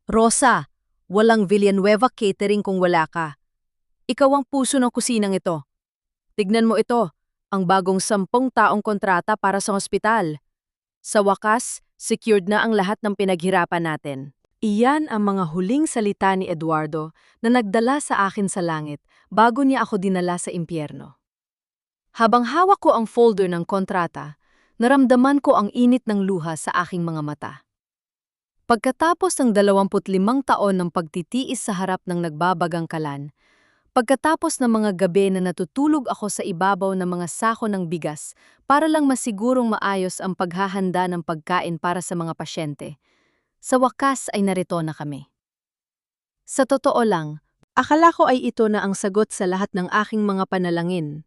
Rosa, walang Villanueva Catering kung wala ka. Ikaw ang puso ng kusinang ito. Tignan mo ito, ang bagong 10 taong kontrata para sa ospital. Sa wakas, secured na ang lahat ng pinaghirapan natin. Iyan ang mga huling salita ni Eduardo na nagdala sa akin sa langit bago niya ako dinala sa impyerno. Habang hawak ko ang folder ng kontrata, naramdaman ko ang init ng luha sa aking mga mata. Pagkatapos ng 25 taon ng pagtitiis sa harap ng nagbabagang kalan, pagkatapos ng mga gabi na natutulog ako sa ibabaw ng mga sako ng bigas para lang masigurong maayos ang paghahanda ng pagkain para sa mga pasyente, sa wakas ay narito na kami. Sa totoo lang, akala ko ay ito na ang sagot sa lahat ng aking mga panalangin.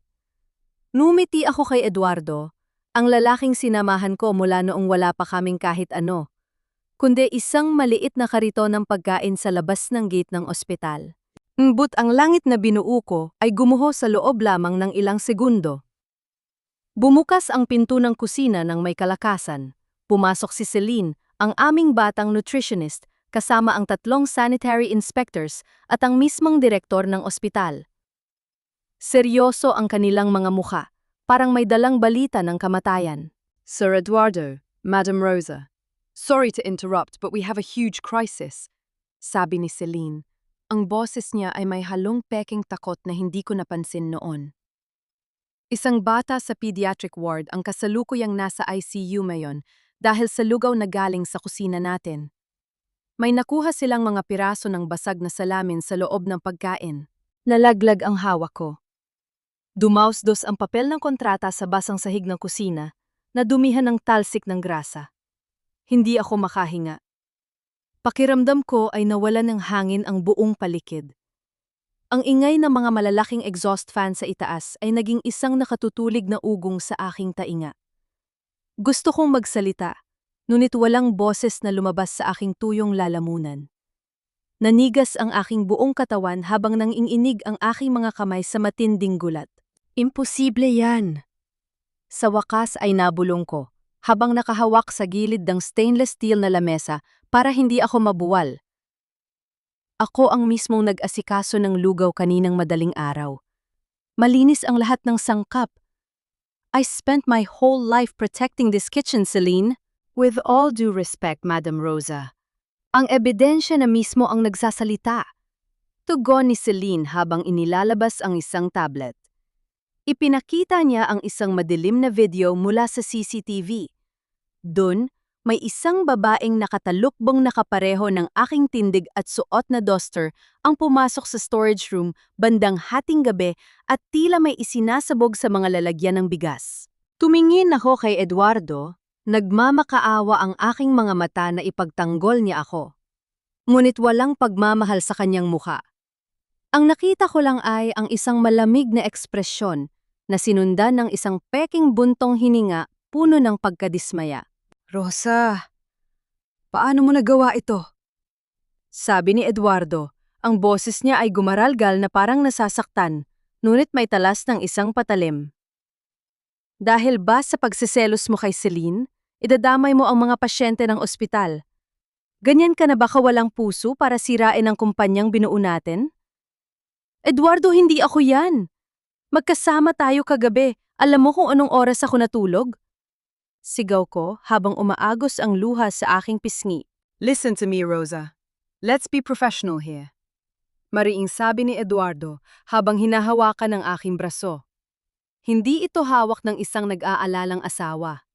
Numiti ako kay Eduardo, ang lalaking sinamahan ko mula noong wala pa kaming kahit ano, kundi isang maliit na kariton ng pagkain sa labas ng gate ng ospital. But ang langit na binuo ko ay gumuho sa loob lamang ng ilang segundo. Bumukas ang pinto ng kusina ng may kalakasan. Pumasok si Celine, ang aming batang nutritionist, kasama ang 3 sanitary inspectors at ang mismong direktor ng ospital. Seryoso ang kanilang mga mukha, parang may dalang balita ng kamatayan. Sir Eduardo, Madam Rosa. Sorry to interrupt, but we have a huge crisis. Sabi ni Celine. Ang boses niya ay may halong peking takot na hindi ko napansin noon. Isang bata sa pediatric ward ang kasalukuyang nasa ICU ngayon dahil sa lugaw na galing sa kusina natin. May nakuha silang mga piraso ng basag na salamin sa loob ng pagkain. Nalaglag ang hawak ko. Dumausdos ang papel ng kontrata sa basang sahig ng kusina na dumihan ng talsik ng grasa. Hindi ako makahinga. Pakiramdam ko ay nawalan ng hangin ang buong palikid. Ang ingay ng mga malalaking exhaust fan sa itaas ay naging isang nakatutulig na ugong sa aking tainga. Gusto kong magsalita, ngunit walang boses na lumabas sa aking tuyong lalamunan. Nanigas ang aking buong katawan habang nanginginig ang aking mga kamay sa matinding gulat. Imposible yan! Sa wakas ay nabulong ko, habang nakahawak sa gilid ng stainless steel na lamesa para hindi ako mabuwal. Ako ang mismong nag-asikaso ng lugaw kaninang madaling araw. Malinis ang lahat ng sangkap. I spent my whole life protecting this kitchen, Celine. With all due respect, Madam Rosa. Ang ebidensya na mismo ang nagsasalita. Tugon ni Celine habang inilalabas ang isang tablet. Ipinakita niya ang isang madilim na video mula sa CCTV. Doon, may isang babaeng nakatalukbong nakapareho ng aking tindig at suot na duster ang pumasok sa storage room bandang hating gabi at tila may isinasabog sa mga lalagyan ng bigas. Tumingin ako kay Eduardo, nagmamakaawa ang aking mga mata na ipagtanggol niya ako. Ngunit walang pagmamahal sa kanyang mukha. Ang nakita ko lang ay ang isang malamig na ekspresyon na sinundan ng isang peking buntong hininga puno ng pagkadismaya. Rosa, paano mo nagawa ito? Sabi ni Eduardo, ang boses niya ay gumaralgal na parang nasasaktan, ngunit may talas ng isang patalim. Dahil ba sa pagsiselos mo kay Celine, idadamay mo ang mga pasyente ng ospital? Ganyan ka na ba kawalang puso para sirain ang kumpanyang binuo natin? Eduardo, hindi ako yan. Magkasama tayo kagabi. Alam mo kung anong oras ako natulog? Sigaw ko habang umaagos ang luha sa aking pisngi. Listen to me, Rosa. Let's be professional here. Mariing sabi ni Eduardo habang hinahawakan ng aking braso. Hindi ito hawak ng isang nag-aalalang asawa.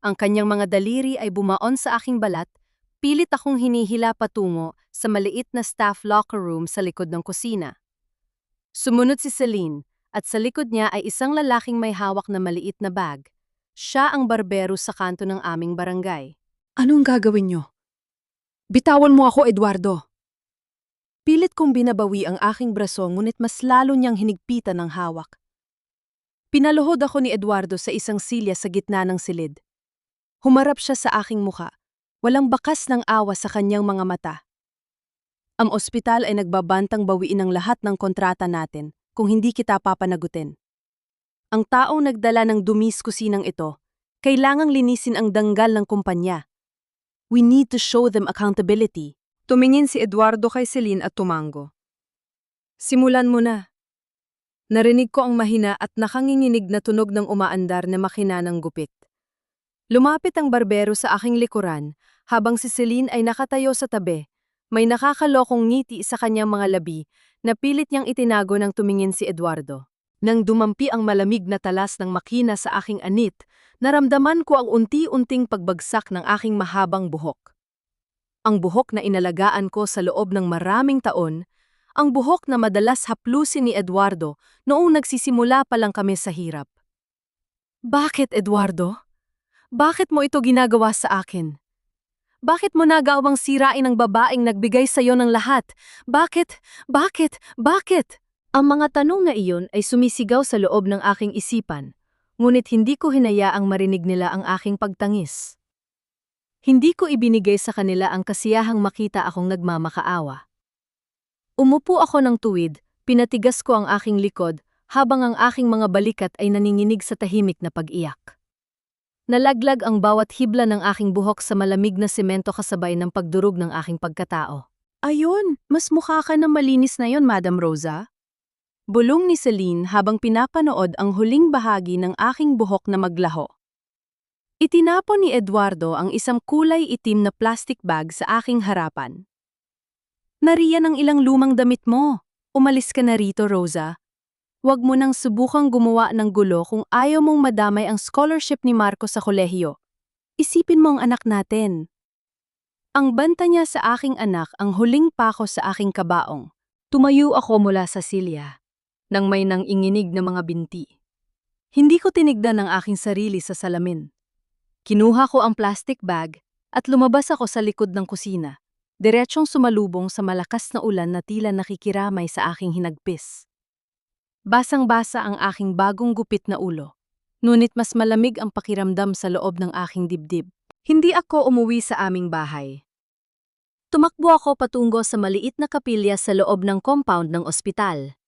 Ang kanyang mga daliri ay bumaon sa aking balat, pilit akong hinihila patungo sa maliit na staff locker room sa likod ng kusina. Sumunod si Celine at sa likod niya ay isang lalaking may hawak na maliit na bag. Siya ang barbero sa kanto ng aming barangay. Anong gagawin niyo? Bitawan mo ako, Eduardo. Pilit kong binabawi ang aking braso ngunit mas lalo niyang hinigpitan ng hawak. Pinaluhod ako ni Eduardo sa isang silya sa gitna ng silid. Humarap siya sa aking mukha. Walang bakas ng awa sa kanyang mga mata. Ang ospital ay nagbabantang bawiin ang lahat ng kontrata natin kung hindi kita papanagutin. Ang taong nagdala ng dumis kusinang ito, kailangang linisin ang danggal ng kumpanya. We need to show them accountability. Tumingin si Eduardo kay Celine at tumango. Simulan mo na. Narinig ko ang mahina at nakanginginig na tunog ng umaandar na makina ng gupit. Lumapit ang barbero sa aking likuran habang si Celine ay nakatayo sa tabi. May nakakalokong ngiti sa kanyang mga labi na pilit niyang itinago nang tumingin si Eduardo. Nang dumampi ang malamig na talas ng makina sa aking anit, naramdaman ko ang unti-unting pagbagsak ng aking mahabang buhok. Ang buhok na inalagaan ko sa loob ng maraming taon, ang buhok na madalas haplusin ni Eduardo noong nagsisimula pa lang kami sa hirap. Bakit, Eduardo? Bakit mo ito ginagawa sa akin? Bakit mo nagawang sirain ang babaeng nagbigay sa'yo ng lahat? Bakit? Bakit? Bakit? Ang mga tanong na iyon ay sumisigaw sa loob ng aking isipan, ngunit hindi ko hinayaang marinig nila ang aking pagtangis. Hindi ko ibinigay sa kanila ang kasiyahang makita akong nagmamakaawa. Umupo ako ng tuwid, pinatigas ko ang aking likod, habang ang aking mga balikat ay naninginig sa tahimik na pag-iyak. Nalaglag ang bawat hibla ng aking buhok sa malamig na semento kasabay ng pagdurog ng aking pagkatao. Ayun, mas mukha ka na malinis na yon, Madam Rosa. Bulong ni Celine habang pinapanood ang huling bahagi ng aking buhok na maglaho. Itinapon ni Eduardo ang isang kulay itim na plastic bag sa aking harapan. Nariyan ang ilang lumang damit mo. Umalis ka na rito, Rosa. Huwag mo nang subukang gumawa ng gulo kung ayaw mong madamay ang scholarship ni Marco sa kolehiyo. Isipin mo ang anak natin. Ang banta niya sa aking anak ang huling pako sa aking kabaong. Tumayo ako mula sa silya, nang may nanginginig na mga binti. Hindi ko tinignan ang aking sarili sa salamin. Kinuha ko ang plastic bag at lumabas ako sa likod ng kusina, diretsong sumalubong sa malakas na ulan na tila nakikiramay sa aking hinagpis. Basang-basa ang aking bagong gupit na ulo, ngunit mas malamig ang pakiramdam sa loob ng aking dibdib. Hindi ako umuwi sa aming bahay. Tumakbo ako patungo sa maliit na kapilya sa loob ng compound ng ospital.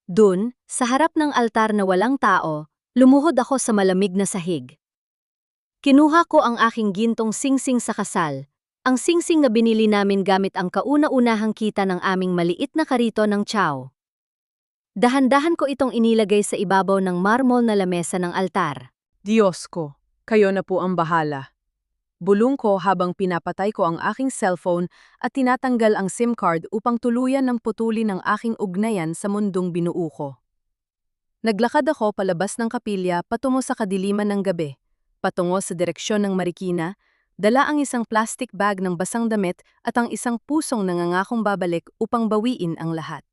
Dun, sa harap ng altar na walang tao, lumuhod ako sa malamig na sahig. Kinuha ko ang aking gintong singsing sa kasal, ang singsing na binili namin gamit ang kauna-unahang kita ng aming maliit na karito ng chow. Dahan-dahan ko itong inilagay sa ibabaw ng marmol na lamesa ng altar. Diyos ko, kayo na po ang bahala. Bulong ko habang pinapatay ko ang aking cellphone at tinatanggal ang SIM card upang tuluyan ng putulin ang aking ugnayan sa mundong binuo ko. Naglakad ako palabas ng kapilya patungo sa kadiliman ng gabi, patungo sa direksyon ng Marikina, dala ang isang plastic bag ng basang damit at ang isang pusong nangangakong babalik upang bawiin ang lahat.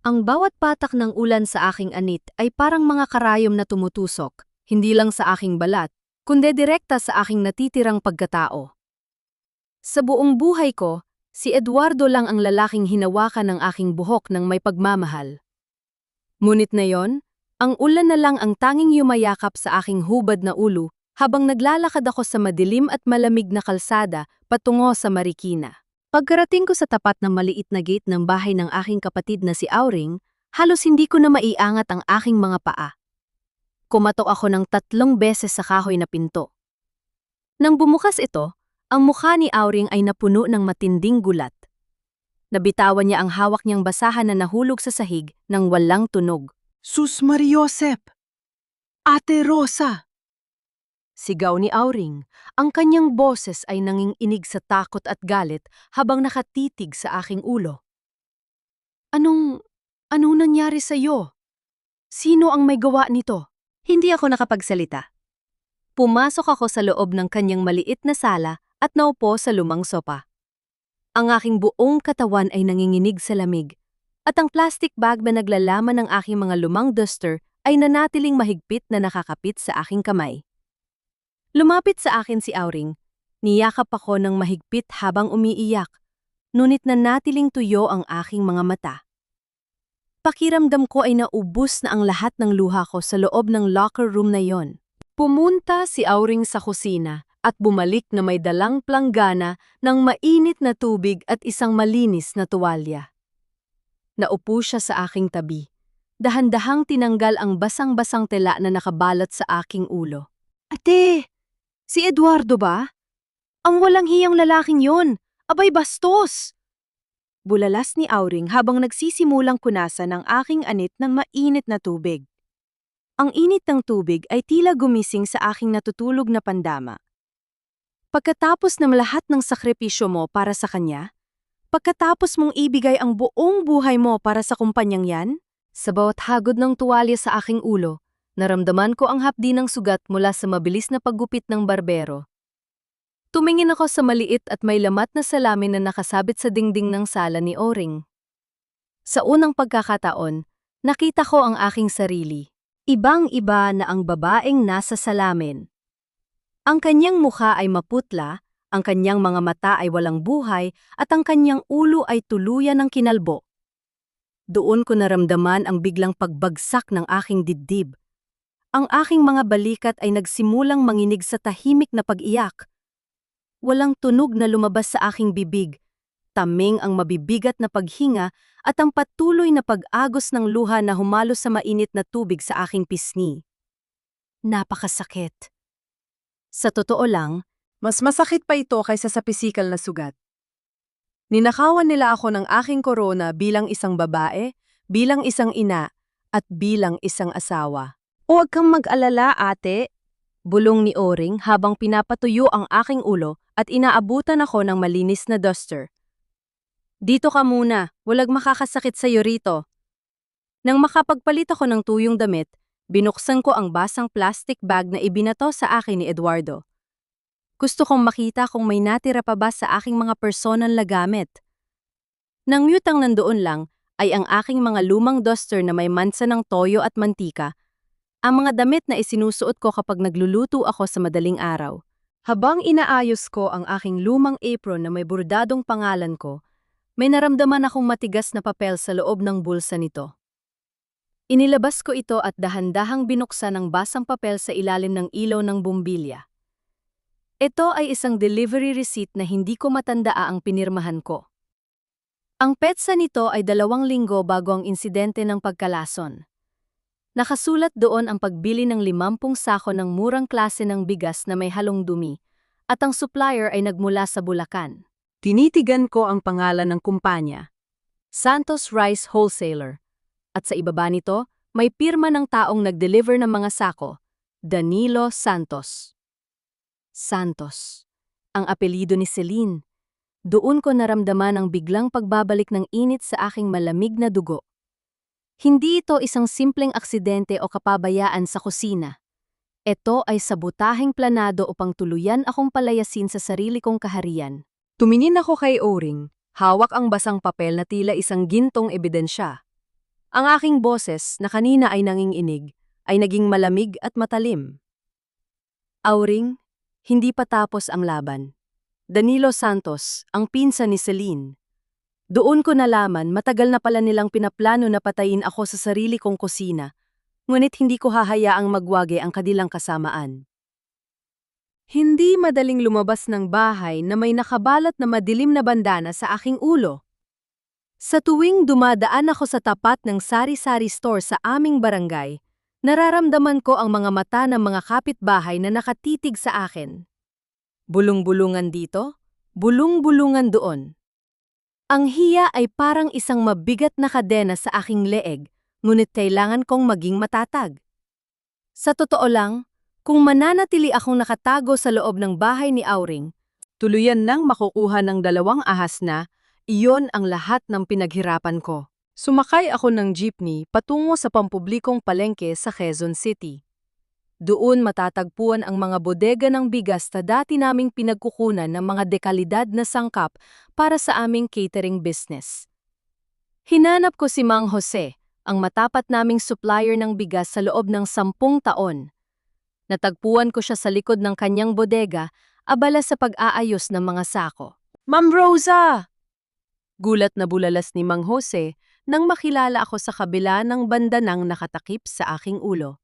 Ang bawat patak ng ulan sa aking anit ay parang mga karayom na tumutusok, hindi lang sa aking balat, kundi direkta sa aking natitirang pagkatao. Sa buong buhay ko, si Eduardo lang ang lalaking hinawakan ng aking buhok ng may pagmamahal. Ngunit na yon, ang ulan na lang ang tanging yumayakap sa aking hubad na ulo habang naglalakad ako sa madilim at malamig na kalsada patungo sa Marikina. Pagkarating ko sa tapat ng maliit na gate ng bahay ng aking kapatid na si Auring, halos hindi ko na maiangat ang aking mga paa. Kumatok ako ng 3 beses sa kahoy na pinto. Nang bumukas ito, ang mukha ni Auring ay napuno ng matinding gulat. Nabitawan niya ang hawak niyang basahan na nahulog sa sahig nang walang tunog. Sus Mariosep! Ate Rosa! Sigaw ni Auring, ang kanyang boses ay nanginginig sa takot at galit habang nakatitig sa aking ulo. Anong nangyari sa'yo? Sino ang may gawa nito? Hindi ako nakapagsalita. Pumasok ako sa loob ng kanyang maliit na sala at naupo sa lumang sopa. Ang aking buong katawan ay nanginginig sa lamig, at ang plastic bag na naglalaman ng aking mga lumang duster ay nanatiling mahigpit na nakakapit sa aking kamay. Lumapit sa akin si Auring. Niyakap ako ng mahigpit habang umiiyak, ngunit nanatiling tuyo ang aking mga mata. Pakiramdam ko ay naubos na ang lahat ng luha ko sa loob ng locker room na yon. Pumunta si Auring sa kusina at bumalik na may dalang planggana ng mainit na tubig at isang malinis na tuwalya. Naupo siya sa aking tabi. Dahan-dahang tinanggal ang basang-basang tela na nakabalot sa aking ulo. Ate! Si Eduardo ba? Ang walang hiyang lalaking yon. Abay bastos! Bulalas ni Auring habang nagsisimulang kunasan ang aking anit ng mainit na tubig. Ang init ng tubig ay tila gumising sa aking natutulog na pandama. Pagkatapos ng lahat ng sakripisyo mo para sa kanya, pagkatapos mong ibigay ang buong buhay mo para sa kumpanyang yan, Sa bawat hagod ng tuwalya sa aking ulo, naramdaman ko ang hapdi ng sugat mula sa mabilis na paggupit ng barbero. Tumingin ako sa maliit at may lamat na salamin na nakasabit sa dingding ng sala ni Oring. Sa unang pagkakataon, nakita ko ang aking sarili. Ibang-iba na ang babaeng nasa salamin. Ang kanyang mukha ay maputla, ang kanyang mga mata ay walang buhay, at ang kanyang ulo ay tuluyan ng kinalbo. Doon ko naramdaman ang biglang pagbagsak ng aking dibdib. Ang aking mga balikat ay nagsimulang manginig sa tahimik na pag-iyak. Walang tunog na lumabas sa aking bibig. Taming ang mabibigat na paghinga at ang patuloy na pag-agos ng luha na humalo sa mainit na tubig sa aking pisngi. Napakasakit. Sa totoo lang, Mas masakit pa ito kaysa sa pisikal na sugat. Ninakawan nila ako ng aking korona bilang isang babae, bilang isang ina, at bilang isang asawa. huwag kang mag-alala, ate. Bulong ni Oring habang pinapatuyo ang aking ulo at inaabutan ako ng malinis na duster. Dito ka muna, walang makakasakit sa'yo rito. Nang makapagpalit ako ng tuyong damit, binuksan ko ang basang plastic bag na ibinato sa akin ni Eduardo. Gusto kong makita kung may natira pa ba sa aking mga personal na gamit. Nang yutang nandoon lang ay ang aking mga lumang duster na may mansa ng toyo at mantika, ang mga damit na isinusuot ko kapag nagluluto ako sa madaling araw. Habang inaayos ko ang aking lumang apron na may bordadong pangalan ko, may naramdaman akong matigas na papel sa loob ng bulsa nito. Inilabas ko ito at dahan-dahang binuksan ang basang papel sa ilalim ng ilaw ng bumbilya. Ito ay isang delivery receipt na hindi ko matandaan ang pinirmahan ko. Ang petsa nito ay 2 linggo bago ang insidente ng pagkalason. Nakasulat doon ang pagbili ng 50 sako ng murang klase ng bigas na may halong dumi, at ang supplier ay nagmula sa Bulacan. Tinitigan ko ang pangalan ng kumpanya. Santos Rice Wholesaler. At sa ibaba nito, may pirma ng taong nag-deliver ng mga sako, Danilo Santos. Santos. Ang apelyido ni Celine. Doon ko naramdaman ang biglang pagbabalik ng init sa aking malamig na dugo. Hindi ito isang simpleng aksidente o kapabayaan sa kusina. Ito ay sabotaheng planado upang tuluyan akong palayasin sa sarili kong kaharian. Tumingin ako kay Oring, hawak ang basang papel na tila isang gintong ebidensya. Ang aking boses na kanina ay nanginginig, ay naging malamig at matalim. Auring, hindi pa tapos ang laban. Danilo Santos, ang pinsan ni Celine. Doon ko nalaman matagal na pala nilang pinaplano na patayin ako sa sarili kong kusina, ngunit hindi ko hahayaang magwagi ang kanilang kasamaan. Hindi madaling lumabas ng bahay na may nakabalot na madilim na bandana sa aking ulo. Sa tuwing dumadaan ako sa tapat ng sari-sari store sa aming barangay, nararamdaman ko ang mga mata ng mga kapitbahay na nakatitig sa akin. Bulong-bulungan dito, bulong-bulungan doon. Ang hiya ay parang isang mabigat na kadena sa aking leeg, ngunit kailangan kong maging matatag. Sa totoo lang, kung mananatili akong nakatago sa loob ng bahay ni Auring, Tuluyan nang makukuha ng 2 ahas na, iyon ang lahat ng pinaghirapan ko. Sumakay ako ng jeepney patungo sa pampublikong palengke sa Quezon City. Doon matatagpuan ang mga bodega ng bigas na dati naming pinagkukunan ng mga dekalidad na sangkap para sa aming catering business. Hinanap ko si Mang Jose, ang matapat naming supplier ng bigas sa loob ng 10 taon. Natagpuan ko siya sa likod ng kanyang bodega, abala sa pag-aayos ng mga sako. Ma'am Rosa! Gulat na bulalas ni Mang Jose nang makilala ako sa kabila ng banda ng nakatakip sa aking ulo.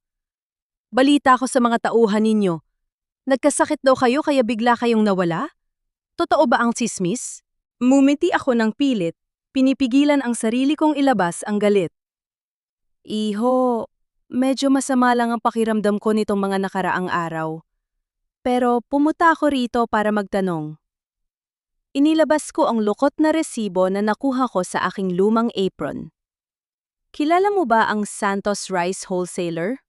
Balita ko sa mga tauhan ninyo. Nagkasakit daw kayo kaya bigla kayong nawala? Totoo ba ang tsismis? Mumiti ako ng pilit, pinipigilan ang sarili kong ilabas ang galit. Iho, medyo masama lang ang pakiramdam ko nitong mga nakaraang araw. Pero pumunta ako rito para magtanong. Inilabas ko ang lukot na resibo na nakuha ko sa aking lumang apron. Kilala mo ba ang Santos Rice Wholesaler?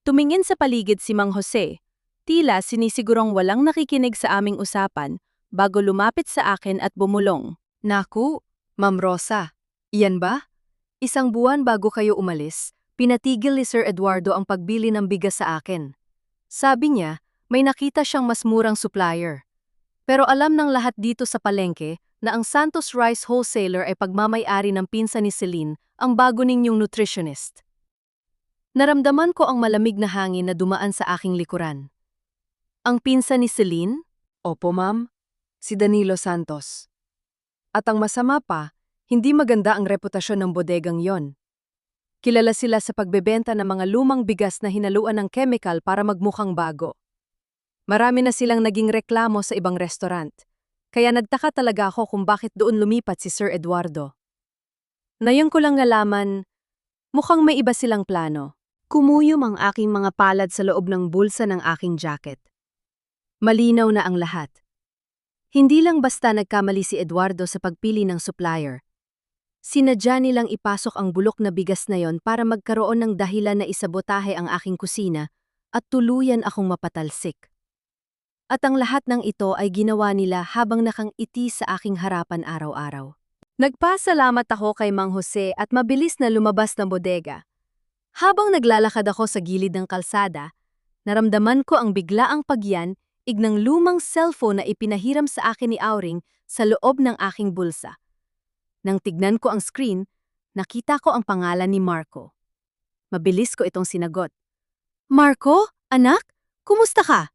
Tumingin sa paligid si Mang Jose. Tila sinisigurong walang nakikinig sa aming usapan bago lumapit sa akin at bumulong. Naku, Ma'am Rosa, iyan ba? Isang buwan bago kayo umalis, pinatigil ni Sir Eduardo ang pagbili ng bigas sa akin. Sabi niya, may nakita siyang mas murang supplier. Pero alam ng lahat dito sa palengke na ang Santos Rice Wholesaler ay pagmamay-ari ng pinsan ni Celine, ang bago ninyong nutritionist. Naramdaman ko ang malamig na hangin na dumaan sa aking likuran. Ang pinsan ni Celine? Opo, ma'am. Si Danilo Santos. At ang masama pa, hindi maganda ang reputasyon ng bodegang yon. Kilala sila sa pagbebenta ng mga lumang bigas na hinaluan ng chemical para magmukhang bago. Marami na silang naging reklamo sa ibang restaurant, kaya nagtaka talaga ako kung bakit doon lumipat si Sir Eduardo. Ngayon ko lang nalaman, mukhang may iba silang plano. Kumuyom ang aking mga palad sa loob ng bulsa ng aking jacket. Malinaw na ang lahat. Hindi lang basta nagkamali si Eduardo sa pagpili ng supplier. Sinadya nilang ipasok ang bulok na bigas na yon para magkaroon ng dahilan na isabotahe ang aking kusina at tuluyan akong mapatalsik. At ang lahat ng ito ay ginawa nila habang nakangiti sa aking harapan araw-araw. Nagpasalamat ako kay Mang Jose at mabilis na lumabas ng bodega. Habang naglalakad ako sa gilid ng kalsada, naramdaman ko ang biglaang pagyan ignang lumang cellphone na ipinahiram sa akin ni Auring sa loob ng aking bulsa. Nang tignan ko ang screen, nakita ko ang pangalan ni Marco. Mabilis ko itong sinagot. Marco, anak, kumusta ka?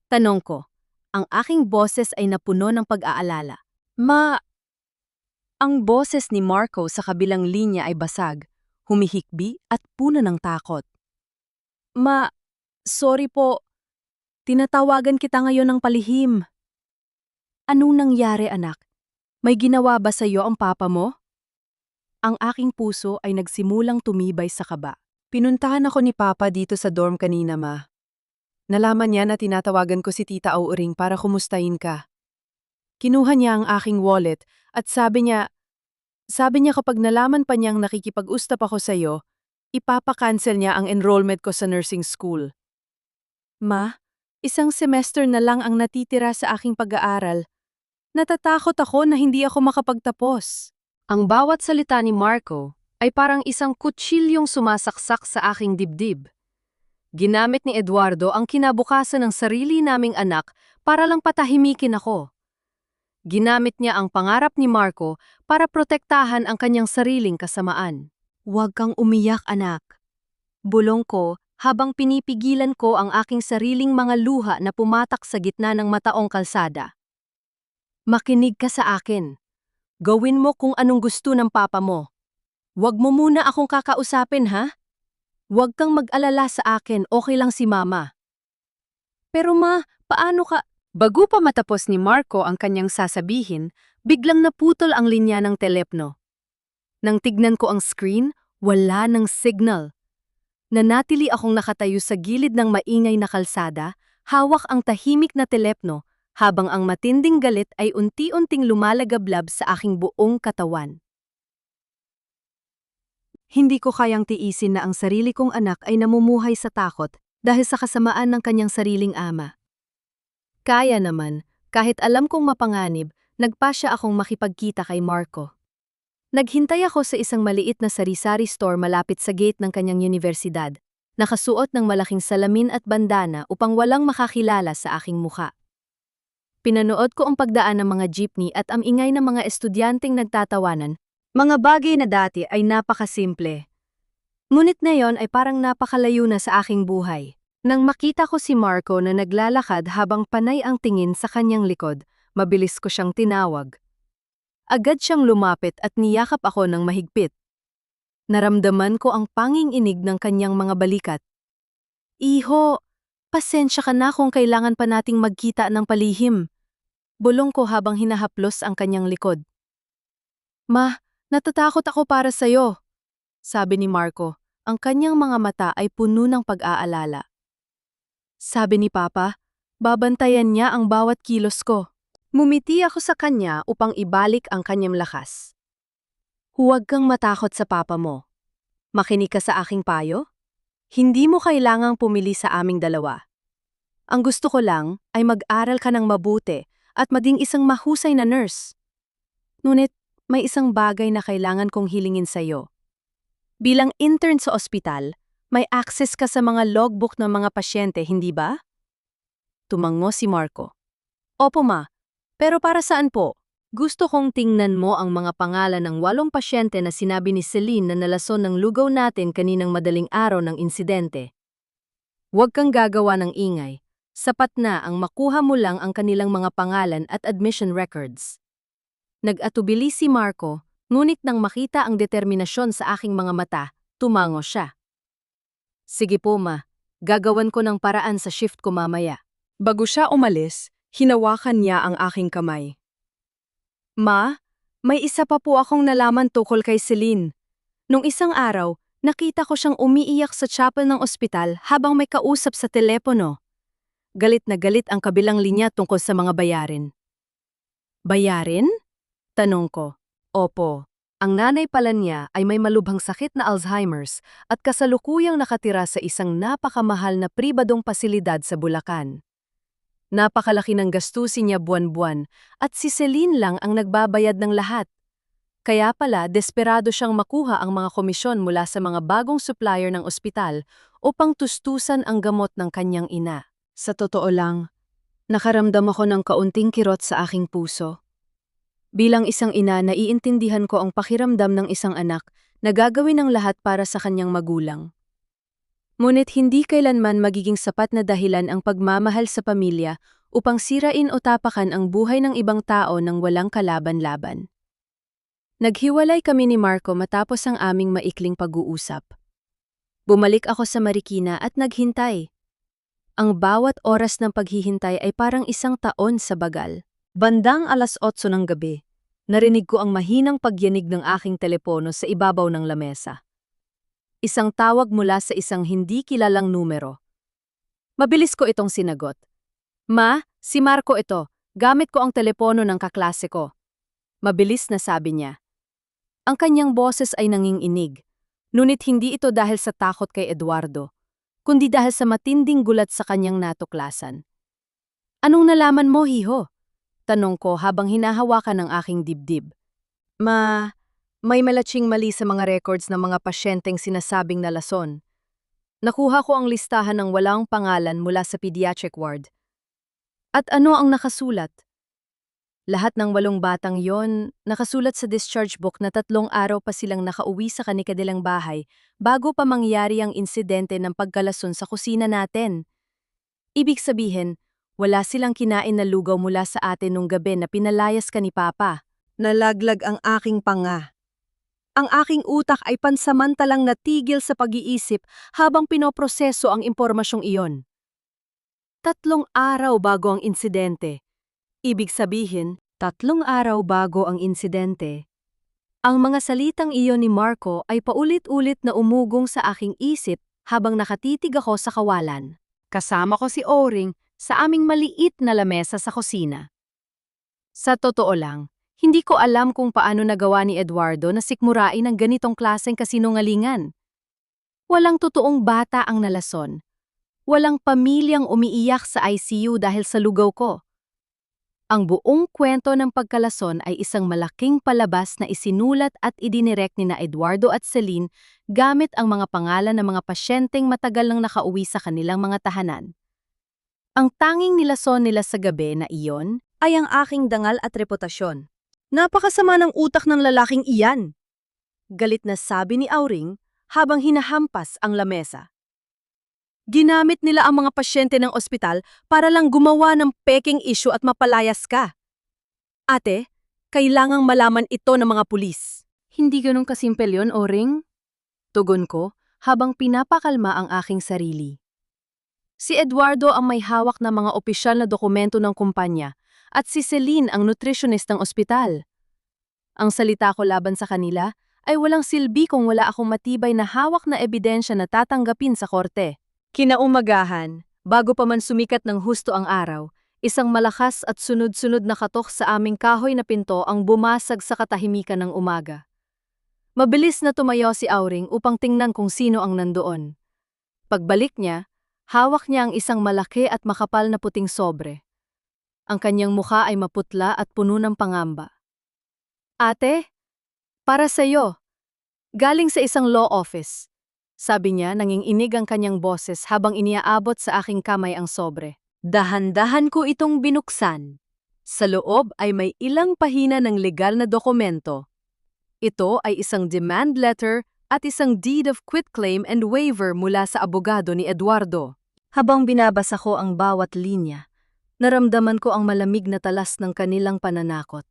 Tanong ko. Ang aking boses ay napuno ng pag-aalala. Ang boses ni Marco sa kabilang linya ay basag, humihikbi at puno ng takot. Sorry po. Tinatawagan kita ngayon ng palihim. Anong nangyari, anak? May ginawa ba sa iyo ang papa mo? Ang aking puso ay nagsimulang tumibay sa kaba. Pinuntahan ako ni Papa dito sa dorm kanina, ma. Nalaman niya na tinatawagan ko si Tita Auring para kumustahin ka. Kinuha niya ang aking wallet at sabi niya kapag nalaman pa niyang nakikipag-usap ako sa iyo, ipapakancel niya ang enrollment ko sa nursing school. Ma, isang semester na lang ang natitira sa aking pag-aaral. Natatakot ako na hindi ako makapagtapos. Ang bawat salita ni Marco ay parang isang kutsilyong sumasaksak sa aking dibdib. Ginamit ni Eduardo ang kinabukasan ng sarili naming anak para lang patahimikin ako. Ginamit niya ang pangarap ni Marco para protektahan ang kanyang sariling kasamaan. Huwag kang umiyak, anak. Bulong ko habang pinipigilan ko ang aking sariling mga luha na pumatak sa gitna ng mataong kalsada. Makinig ka sa akin. Gawin mo kung anong gusto ng papa mo. Huwag mo muna akong kakausapin, ha? Huwag kang mag-alala sa akin, okay lang si mama. Pero ma, paano ka? Bago pa matapos ni Marco ang kanyang sasabihin, biglang naputol ang linya ng telepno. Nang tignan ko ang screen, wala ng signal. Nanatili akong nakatayo sa gilid ng maingay na kalsada, hawak ang tahimik na telepno, habang ang matinding galit ay unti-unting lumalagablab sa aking buong katawan. Hindi ko kayang tiisin na ang sarili kong anak ay namumuhay sa takot dahil sa kasamaan ng kanyang sariling ama. Kaya naman, kahit alam kong mapanganib, nagpasya akong makipagkita kay Marco. Naghintay ako sa isang maliit na sari-sari store malapit sa gate ng kanyang universidad, nakasuot ng malaking salamin at bandana upang walang makakilala sa aking muka. Pinanood ko ang pagdaan ng mga jeepney at ang ingay ng mga estudyanteng nagtatawanan. Mga bagay na dati ay napakasimple. Ngunit ngayon ay parang napakalayo na sa aking buhay. Nang makita ko si Marco na naglalakad habang panay ang tingin sa kanyang likod, mabilis ko siyang tinawag. Agad siyang lumapit at niyakap ako ng mahigpit. Naramdaman ko ang panginginig ng kanyang mga balikat. Iho, pasensya ka na kung kailangan pa nating magkita ng palihim. Bulong ko habang hinahaplos ang kanyang likod. Ma, natatakot ako para sa'yo, sabi ni Marco. Ang kanyang mga mata ay puno ng pag-aalala. Sabi ni Papa, babantayan niya ang bawat kilos ko. Mumiti ako sa kanya upang ibalik ang kanyang lakas. Huwag kang matakot sa papa mo. Makinig ka sa aking payo. Hindi mo kailangang pumili sa aming dalawa. Ang gusto ko lang ay mag-aral ka ng mabuti at maging isang mahusay na nurse. Ngunit may isang bagay na kailangan kong hilingin sa'yo. Bilang intern sa ospital, may access ka sa mga logbook ng mga pasyente, hindi ba? Tumango si Marco. Opo ma, pero para saan po? Gusto kong tingnan mo ang mga pangalan ng 8 pasyente na sinabi ni Celine na nalason ng lugaw natin kaninang madaling araw ng insidente. Huwag kang gagawa ng ingay. Sapat na ang makuha mo lang ang kanilang mga pangalan at admission records. Nag-atubili si Marco, ngunit nang makita ang determinasyon sa aking mga mata, tumango siya. Sige po ma, gagawan ko ng paraan sa shift ko mamaya. Bago siya umalis, hinawakan niya ang aking kamay. Ma, may isa pa po akong nalaman tungkol kay Celine. Nung isang araw, nakita ko siyang umiiyak sa chapel ng ospital habang may kausap sa telepono. Galit na galit ang kabilang linya tungkol sa mga bayarin. Bayarin? Tanong ko. Opo, ang nanay pala niya ay may malubhang sakit na Alzheimer's at kasalukuyang nakatira sa isang napakamahal na pribadong pasilidad sa Bulacan. Napakalaki ng gastusin niya buwan-buwan at si Celine lang ang nagbabayad ng lahat. Kaya pala desperado siyang makuha ang mga komisyon mula sa mga bagong supplier ng ospital upang tustusan ang gamot ng kanyang ina. Sa totoo lang, nakaramdam ako ng kaunting kirot sa aking puso. Bilang isang ina, naiintindihan ko ang pakiramdam ng isang anak na gagawin ang lahat para sa kanyang magulang. Ngunit hindi kailanman magiging sapat na dahilan ang pagmamahal sa pamilya upang sirain o tapakan ang buhay ng ibang tao nang walang kalaban-laban. Naghiwalay kami ni Marco matapos ang aming maikling pag-uusap. Bumalik ako sa Marikina at naghintay. Ang bawat oras ng paghihintay ay parang isang taon sa bagal. Bandang 8:00 ng gabi, narinig ko ang mahinang pagyanig ng aking telepono sa ibabaw ng lamesa. Isang tawag mula sa isang hindi kilalang numero. Mabilis ko itong sinagot. Ma, si Marco ito. Gamit ko ang telepono ng kaklase ko. Mabilis na sabi niya. Ang kanyang boses ay nanginginig. Ngunit hindi ito dahil sa takot kay Eduardo, kundi dahil sa matinding gulat sa kanyang natuklasan. Anong nalaman mo, Hiho? Tanong ko habang hinahawakan ang aking dibdib. May malatsing mali sa mga records ng mga pasyenteng sinasabing nalason. Nakuha ko ang listahan ng walang pangalan mula sa pediatric ward. At ano ang nakasulat? Lahat ng 8 batang yon nakasulat sa discharge book na 3 araw pa silang nakauwi sa kanilang bahay bago pa mangyari ang insidente ng pagkalason sa kusina natin. Ibig sabihin, wala silang kinain na lugaw mula sa atin nung gabi na pinalayas ka ni Papa. Nalaglag ang aking panga. Ang aking utak ay pansamantalang natigil sa pag-iisip habang pinoproseso ang impormasyong iyon. 3 araw bago ang insidente. Ibig sabihin, 3 araw bago ang insidente. Ang mga salitang iyon ni Marco ay paulit-ulit na umugong sa aking isip habang nakatitig ako sa kawalan. Kasama ko si Oring sa aming maliit na lamesa sa kusina. Sa totoo lang, hindi ko alam kung paano nagawa ni Eduardo na sikmurain ang ganitong klaseng kasinungalingan. Walang totoong bata ang nalason. Walang pamilyang umiiyak sa ICU dahil sa lugaw ko. Ang buong kwento ng pagkalason ay isang malaking palabas na isinulat at idinirect ni na Eduardo at Celine gamit ang mga pangalan ng mga pasyenteng matagal nang nakauwi sa kanilang mga tahanan. Ang tanging nilason nila sa gabi na iyon ay ang aking dangal at reputasyon. Napakasama ng utak ng lalaking iyan. Galit na sabi ni Auring habang hinahampas ang lamesa. Ginamit nila ang mga pasyente ng ospital para lang gumawa ng peking issue at mapalayas ka. Ate, kailangang malaman ito ng mga pulis. Hindi ganun kasimpel yun, Auring. Tugon ko habang pinapakalma ang aking sarili. Si Eduardo ang may hawak na mga opisyal na dokumento ng kumpanya at si Celine ang nutritionist ng ospital. Ang salita ko laban sa kanila ay walang silbi kung wala akong matibay na hawak na ebidensya na tatanggapin sa korte. Kinaumagahan, bago pa man sumikat ng husto ang araw, Isang malakas at sunod-sunod na katok sa aming kahoy na pinto ang bumasag sa katahimikan ng umaga. Mabilis na tumayo si Auring upang tingnan kung sino ang nandoon. Pagbalik niya, hawak niya ang isang malaki at makapal na puting sobre. Ang kanyang mukha ay maputla at puno ng pangamba. "Ate, para sa'yo. Galing sa isang law office." Sabi niya, nanginginig ang kanyang boses habang iniaabot sa aking kamay ang sobre. Dahan-dahan ko itong binuksan. Sa loob ay may ilang pahina ng legal na dokumento. Ito ay isang demand letter at isang deed of quitclaim and waiver mula sa abogado ni Eduardo. Habang binabasa ko ang bawat linya, naramdaman ko ang malamig na talas ng kanilang pananakot.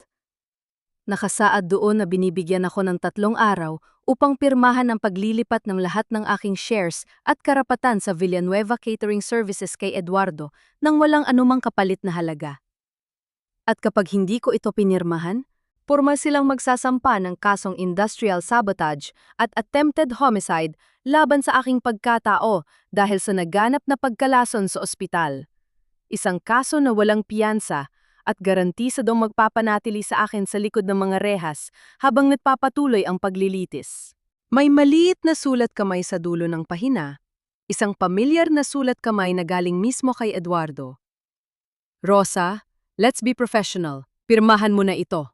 Nakasaad doon na binibigyan ako ng 3 araw upang pirmahan ang paglilipat ng lahat ng aking shares at karapatan sa Villanueva Catering Services kay Eduardo nang walang anumang kapalit na halaga. At kapag hindi ko ito pinirmahan, formal silang magsasampa ng kasong industrial sabotage at attempted homicide laban sa aking pagkatao dahil sa naganap na pagkalason sa ospital. Isang kaso na walang piyansa at garantisadong magpapanatili sa akin sa likod ng mga rehas habang nagpapatuloy ang paglilitis. May maliit na sulat kamay sa dulo ng pahina, isang pamilyar na sulat kamay na galing mismo kay Eduardo. "Rosa, let's be professional. Pirmahan mo na ito.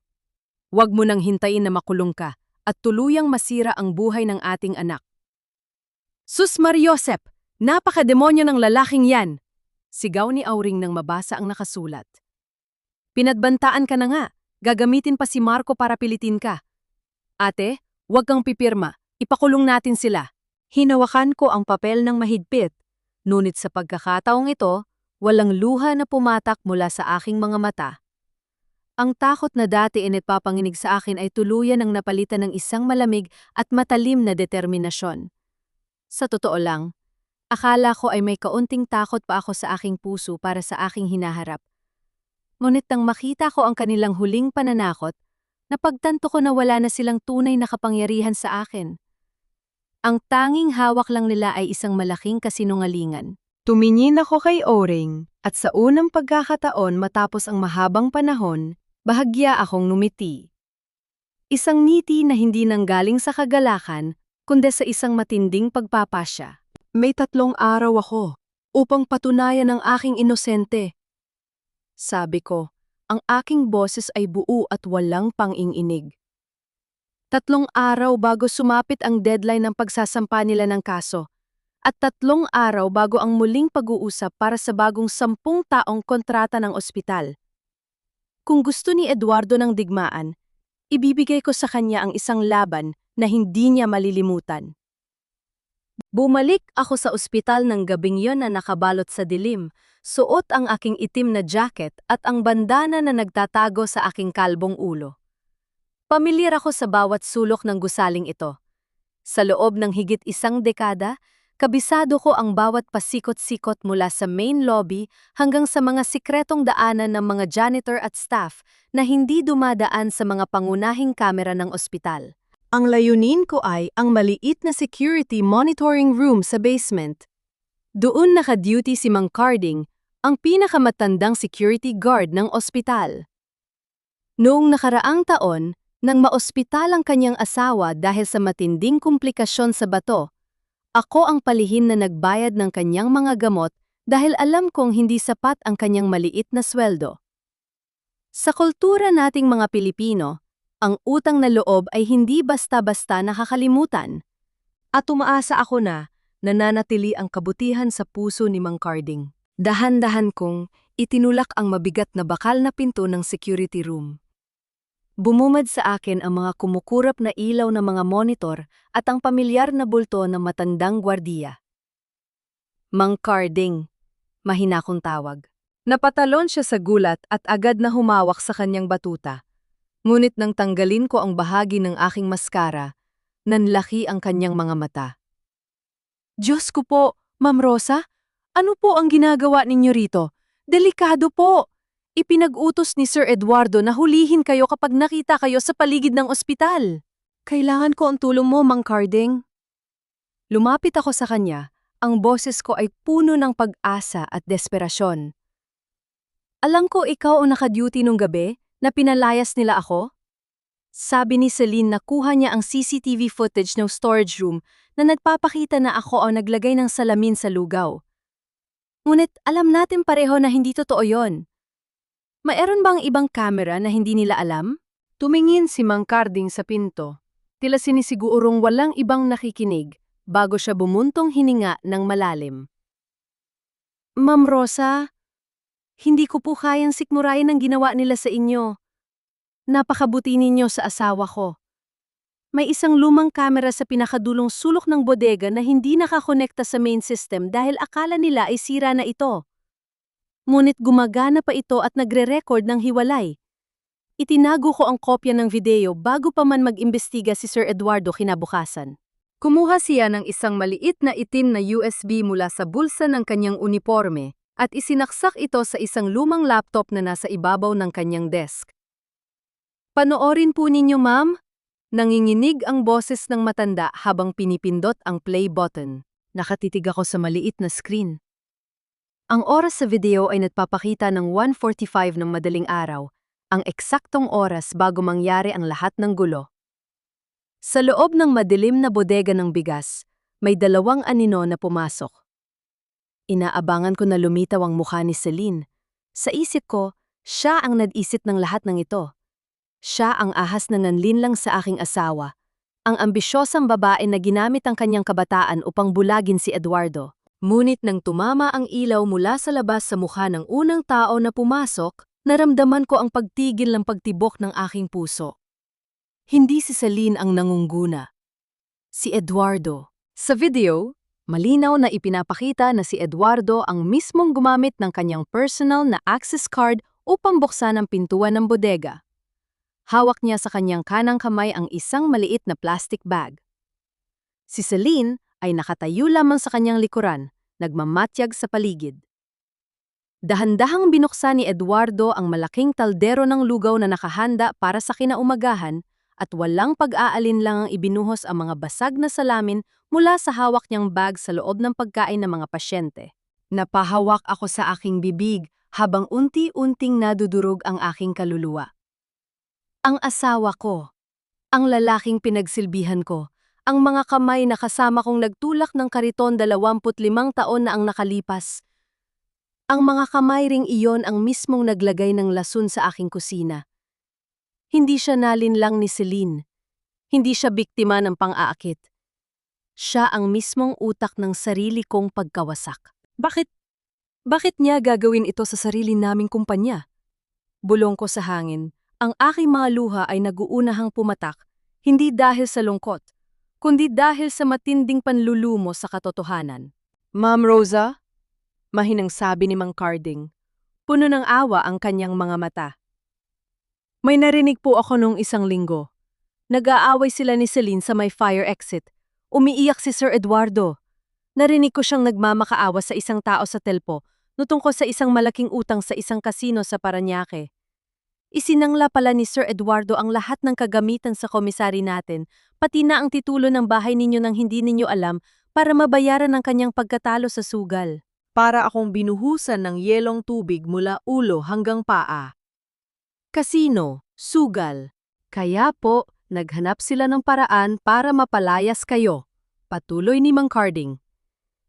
Huwag mo nang hintayin na makulong ka at tuluyang masira ang buhay ng ating anak." "Sus Mariosep! Napakademonyo ng lalaking yan!" Sigaw ni Auring nang mabasa ang nakasulat. "Pinadbantaan ka na nga. Gagamitin pa si Marco para pilitin ka." "Ate, huwag kang pipirma. Ipakulong natin sila." Hinawakan ko ang papel ng mahigpit. Ngunit sa pagkakataong ito, walang luha na pumatak mula sa aking mga mata. Ang takot na dati initpapanginig sa akin ay tuluyan ang napalitan ng isang malamig at matalim na determinasyon. Sa totoo lang, akala ko ay may kaunting takot pa ako sa aking puso para sa aking hinaharap. Ngunit nang makita ko ang kanilang huling pananakot, napagtanto ko na wala na silang tunay na kapangyarihan sa akin. Ang tanging hawak lang nila ay isang malaking kasinungalingan. Tumingin ako kay Auring at sa unang pagkakataon matapos ang mahabang panahon, bahagya akong numiti. Isang ngiti na hindi nanggaling sa kagalakan, kundi sa isang matinding pagpapasya. "May 3 araw ako upang patunayan ang aking inosente." Sabi ko, ang aking boses ay buo at walang pang-inginig. 3 araw bago sumapit ang deadline ng pagsasampa nila ng kaso. At 3 araw bago ang muling pag-uusap para sa bagong 10 taong kontrata ng ospital. Kung gusto ni Eduardo ng digmaan, ibibigay ko sa kanya ang isang laban na hindi niya malilimutan. Bumalik ako sa ospital ng gabing yon na nakabalot sa dilim, suot ang aking itim na jacket at ang bandana na nagtatago sa aking kalbong ulo. Pamilyar ako sa bawat sulok ng gusaling ito. Sa loob ng higit 1 dekada, kabisado ko ang bawat pasikot-sikot mula sa main lobby hanggang sa mga sikretong daanan ng mga janitor at staff na hindi dumadaan sa mga pangunahing kamera ng ospital. Ang layunin ko ay ang maliit na security monitoring room sa basement. Doon naka-duty si Mang Carding, ang pinakamatandang security guard ng ospital. Noong nakaraang taon, nang maospital ang kanyang asawa dahil sa matinding komplikasyon sa bato, ako ang palihim na nagbayad ng kanyang mga gamot dahil alam kong hindi sapat ang kanyang maliit na sweldo. Sa kultura nating mga Pilipino, ang utang na loob ay hindi basta-basta nakakalimutan. At umaasa ako na nananatili ang kabutihan sa puso ni Mang Carding. Dahan-dahan kong itinulak ang mabigat na bakal na pinto ng security room. Bumumad sa akin ang mga kumukurap na ilaw ng mga monitor at ang pamilyar na bulto ng matandang gwardiya. "Mang Carding," mahina kong tawag. Napatalon siya sa gulat at agad na humawak sa kanyang batuta. Ngunit nang tanggalin ko ang bahagi ng aking maskara, nanlaki ang kanyang mga mata. "Diyos ko po, Ma'am Rosa, ano po ang ginagawa ninyo rito? Delikado po! Ipinag-utos ni Sir Eduardo na hulihin kayo kapag nakita kayo sa paligid ng ospital." "Kailangan ko ang tulong mo, Mang Carding." Lumapit ako sa kanya, ang boses ko ay puno ng pag-asa at desperasyon. Alam ko ikaw ang naka-duty nung gabi na pinalayas nila ako. Sabi ni Celine na kuha niya ang CCTV footage ng storage room na nagpapakita na ako ang naglagay ng salamin sa lugaw. Ngunit alam natin pareho na hindi totoo yon. Mayroon bang ibang camera na hindi nila alam? Tumingin si Mang Carding sa pinto. Tila sinisigurong walang ibang nakikinig bago siya bumuntong hininga ng malalim. Ma'am Rosa, hindi ko po kayang sikmurain ang ginawa nila sa inyo. Napakabuti ninyo sa asawa ko. May isang lumang kamera sa pinakadulong sulok ng bodega na hindi nakakonekta sa main system dahil akala nila ay sira na ito. Ngunit gumagana pa ito at nagre-record ng hiwalay. Itinago ko ang kopya ng video bago pa man mag-imbestiga si Sir Eduardo kinabukasan. Kumuha siya ng isang maliit na itim na USB mula sa bulsa ng kanyang uniforme at isinaksak ito sa isang lumang laptop na nasa ibabaw ng kanyang desk. Panoorin po ninyo, ma'am. Nanginginig ang boses ng matanda habang pinipindot ang play button. Nakatitig ako sa maliit na screen. Ang oras sa video ay nagpapakita ng 1:45 ng madaling araw, ang eksaktong oras bago mangyari ang lahat ng gulo. Sa loob ng madilim na bodega ng bigas, may dalawang anino na pumasok. Inaabangan ko na lumitaw ang mukha ni Celine. Sa isip ko, siya ang nag-isip ng lahat ng ito. Siya ang ahas na nanlinlang sa aking asawa, ang ambisyosang babae na ginamit ang kanyang kabataan upang bulagin si Eduardo. Ngunit nang tumama ang ilaw mula sa labas sa mukha ng unang tao na pumasok, naramdaman ko ang pagtigil ng pagtibok ng aking puso. Hindi si Celine ang nangungguna. Si Eduardo. Sa video, malinaw na ipinapakita na si Eduardo ang mismong gumamit ng kanyang personal na access card upang buksan ang pintuan ng bodega. Hawak niya sa kanyang kanang kamay ang isang maliit na plastic bag. Si Celine ay nakatayo lamang sa kanyang likuran, nagmamatyag sa paligid. Dahan-dahang binuksan ni Eduardo ang malaking taldero ng lugaw na nakahanda para sa kinaumagahan at walang pag-aalin lang ang ibinuhos ang mga basag na salamin mula sa hawak niyang bag sa loob ng pagkain ng mga pasyente. Napahawak ako sa aking bibig habang unti-unting nadudurog ang aking kaluluwa. Ang asawa ko, ang lalaking pinagsilbihan ko, ang mga kamay na kasama kong nagtulak ng kariton 25 taon na ang nakalipas. Ang mga kamay ring iyon ang mismong naglagay ng lason sa aking kusina. Hindi siya nalinlang ni Celine. Hindi siya biktima ng pang-aakit. Siya ang mismong utak ng sarili kong pagkawasak. Bakit niya gagawin ito sa sarili naming kumpanya? Bulong ko sa hangin. Ang aking mga luha ay naguunahang pumatak, hindi dahil sa lungkot, kundi dahil sa matinding panlulumo sa katotohanan. Ma'am Rosa? Mahinang sabi ni Mang Carding. Puno ng awa ang kanyang mga mata. May narinig po ako nung isang linggo. Nag-aaway sila ni Celine sa may fire exit. Umiiyak si Sir Eduardo. Narinig ko siyang nagmamakaawa sa isang tao sa telpo, tungkol sa isang malaking utang sa isang kasino sa Parañaque. Isinangla pala ni Sir Eduardo ang lahat ng kagamitan sa komisari natin, pati na ang titulo ng bahay ninyo nang hindi ninyo alam para mabayaran ang kanyang pagkatalo sa sugal. Para akong binuhusan ng yelong tubig mula ulo hanggang paa. Kasino, sugal. Kaya po, naghanap sila ng paraan para mapalayas kayo. Patuloy ni Mang Carding.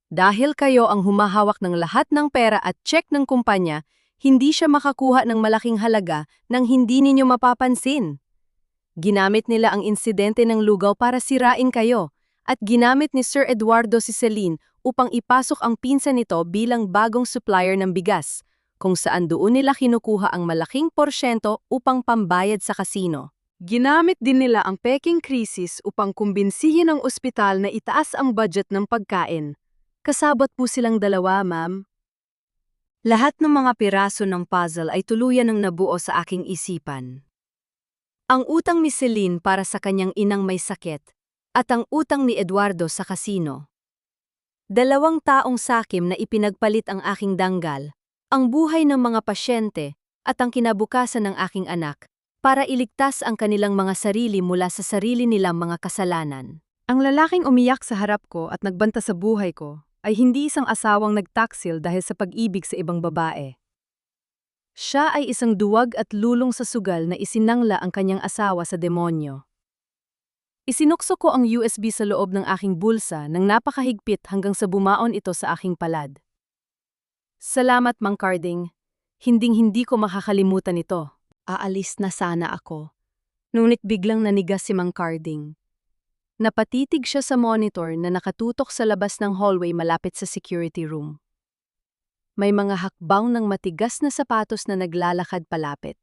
Dahil kayo ang humahawak ng lahat ng pera at check ng kumpanya, hindi siya makakuha ng malaking halaga nang hindi ninyo mapapansin. Ginamit nila ang insidente ng lugaw para sirain kayo, at ginamit ni Sir Eduardo si Celine upang ipasok ang pinsan nito bilang bagong supplier ng bigas, kung saan doon nila kinukuha ang malaking porsyento upang pambayad sa kasino. Ginamit din nila ang peking krisis upang kumbinsihin ang ospital na itaas ang budget ng pagkain. Kasabot po silang dalawa, ma'am. Lahat ng mga piraso ng puzzle ay tuluyan ng nabuo sa aking isipan. Ang utang ni Celine para sa kanyang inang may sakit, at ang utang ni Eduardo sa kasino. Dalawang taong sakim na ipinagpalit ang aking danggal, ang buhay ng mga pasyente, at ang kinabukasan ng aking anak, para iligtas ang kanilang mga sarili mula sa sarili nilang mga kasalanan. Ang lalaking umiyak sa harap ko at nagbanta sa buhay ko ay hindi isang asawang nagtaksil dahil sa pag-ibig sa ibang babae. Siya ay isang duwag at lulong sa sugal na isinangla ang kanyang asawa sa demonyo. Isinukso ko ang USB sa loob ng aking bulsa nang napakahigpit hanggang sa bumaon ito sa aking palad. Salamat, Mang Carding. Hinding-hindi ko makakalimutan ito. Aalis na sana ako. Ngunit biglang nanigas si Mang Carding. Napatitig siya sa monitor na nakatutok sa labas ng hallway malapit sa security room. May mga hakbang ng matigas na sapatos na naglalakad palapit.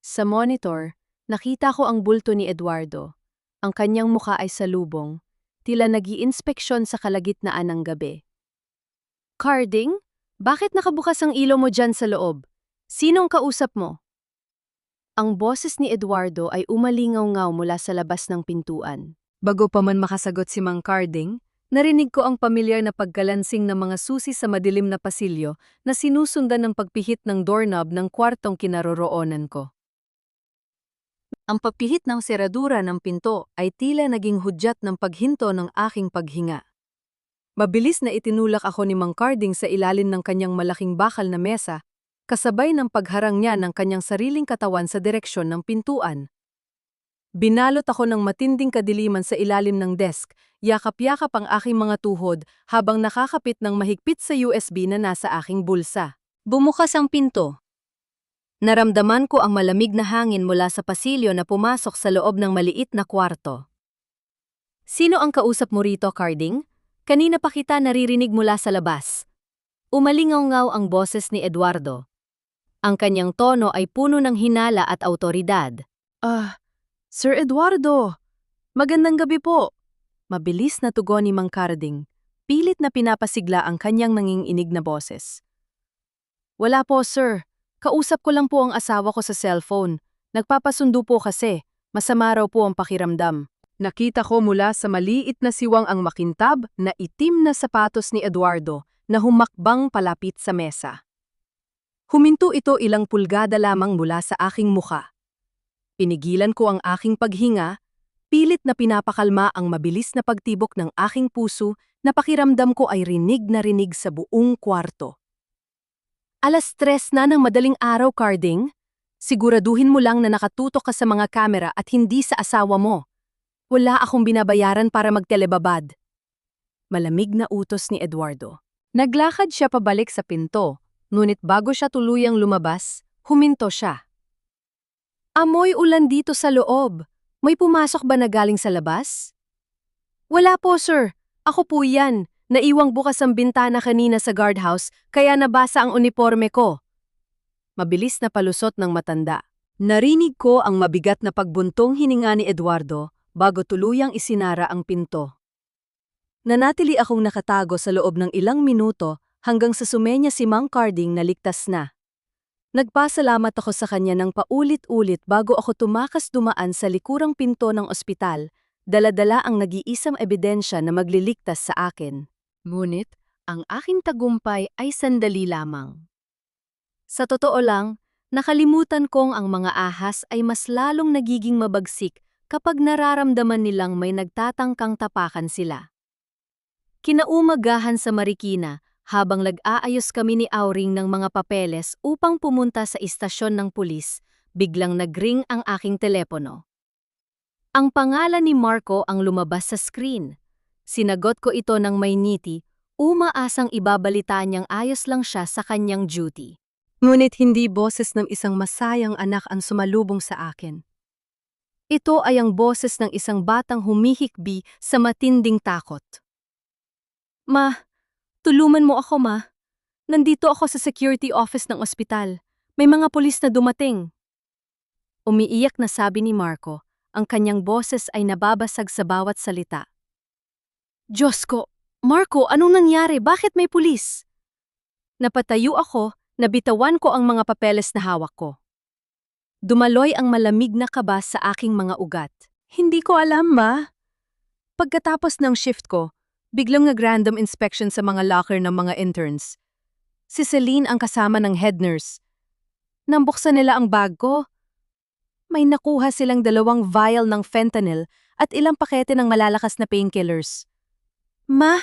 Sa monitor, nakita ko ang bulto ni Eduardo. Ang kanyang muka ay salubong, tila nag-iinspeksyon sa kalagitnaan ng gabi. Carding, bakit nakabukas ang ilaw mo dyan sa loob? Sinong kausap mo? Ang boses ni Eduardo ay umalingaw-ngaw mula sa labas ng pintuan. Bago pa man makasagot si Mang Carding, narinig ko ang pamilyar na pagkalansing ng mga susi sa madilim na pasilyo na sinusundan ng pagpihit ng doorknob ng kwartong kinaroroonan ko. Ang pagpihit ng seradura ng pinto ay tila naging hudyat ng paghinto ng aking paghinga. Mabilis na itinulak ako ni Mang Carding sa ilalim ng kanyang malaking bakal na mesa, kasabay ng pagharang niya ng kanyang sariling katawan sa direksyon ng pintuan. Binalot ako ng matinding kadiliman sa ilalim ng desk, yakap-yakap ang aking mga tuhod habang nakakapit ng mahigpit sa USB na nasa aking bulsa. Bumukas ang pinto. Naramdaman ko ang malamig na hangin mula sa pasilyo na pumasok sa loob ng maliit na kwarto. Sino ang kausap mo rito, Carding? Kanina pa kita naririnig mula sa labas. Umalingaw-ngaw ang boses ni Eduardo. Ang kanyang tono ay puno ng hinala at awtoridad. Sir Eduardo, magandang gabi po. Mabilis na tugon ni Mang Carding, pilit na pinapasigla ang kanyang nanginginig na boses. Wala po, sir. Kausap ko lang po ang asawa ko sa cellphone. Nagpapasundo po kasi. Masama raw po ang pakiramdam. Nakita ko mula sa maliit na siwang ang makintab na itim na sapatos ni Eduardo na humakbang palapit sa mesa. Huminto ito ilang pulgada lamang mula sa aking muka. Pinigilan ko ang aking paghinga, pilit na pinapakalma ang mabilis na pagtibok ng aking puso na pakiramdam ko ay rinig na rinig sa buong kwarto. 3:00 na ng madaling araw, Carding. Siguraduhin mo lang na nakatutok ka sa mga kamera at hindi sa asawa mo. Wala akong binabayaran para magtelebabad. Malamig na utos ni Eduardo. Naglakad siya pabalik sa pinto, ngunit bago siya tuluyang lumabas, huminto siya. Amoy ulan dito sa loob. May pumasok ba na galing sa labas? Wala po, sir. Ako po yan. Naiwang bukas ang bintana kanina sa guardhouse, kaya nabasa ang uniforme ko. Mabilis na palusot ng matanda. Narinig ko ang mabigat na pagbuntong hininga ni Eduardo bago tuluyang isinara ang pinto. Nanatili akong nakatago sa loob ng ilang minuto hanggang sa sumenya si Mang Carding na ligtas na. Nagpasalamat ako sa kanya ng paulit-ulit bago ako tumakas dumaan sa likurang pinto ng ospital, dala-dala ang nag-iisang ebidensya na magliligtas sa akin. Ngunit, ang aking tagumpay ay sandali lamang. Sa totoo lang, nakalimutan kong ang mga ahas ay mas lalong nagiging mabagsik kapag nararamdaman nilang may nagtatangkang tapakan sila. Kinaumagahan sa Marikina, habang nag-aayos kami ni Auring ng mga papeles upang pumunta sa istasyon ng pulis, biglang nagring ang aking telepono. Ang pangalan ni Marco ang lumabas sa screen. Sinagot ko ito ng may ngiti, umaasang ibabalita niyang ayos lang siya sa kanyang duty. Ngunit hindi boses ng isang masayang anak ang sumalubong sa akin. Ito ay ang boses ng isang batang humihikbi sa matinding takot. Ma, tulungan mo ako, ma. Nandito ako sa security office ng ospital. May mga pulis na dumating. Umiiyak na sabi ni Marco, ang kanyang boses ay nababasag sa bawat salita. Diyos ko, Marco, anong nangyari? Bakit may pulis? Napatayo ako, nabitawan ko ang mga papeles na hawak ko. Dumaloy ang malamig na kaba sa aking mga ugat. Hindi ko alam, ma. Pagkatapos ng shift ko, biglang nag-random inspection sa mga locker ng mga interns. Si Celine ang kasama ng head nurse. Nambuksan nila ang bag ko. May nakuha silang 2 vial ng fentanyl at ilang pakete ng malalakas na painkillers. Ma,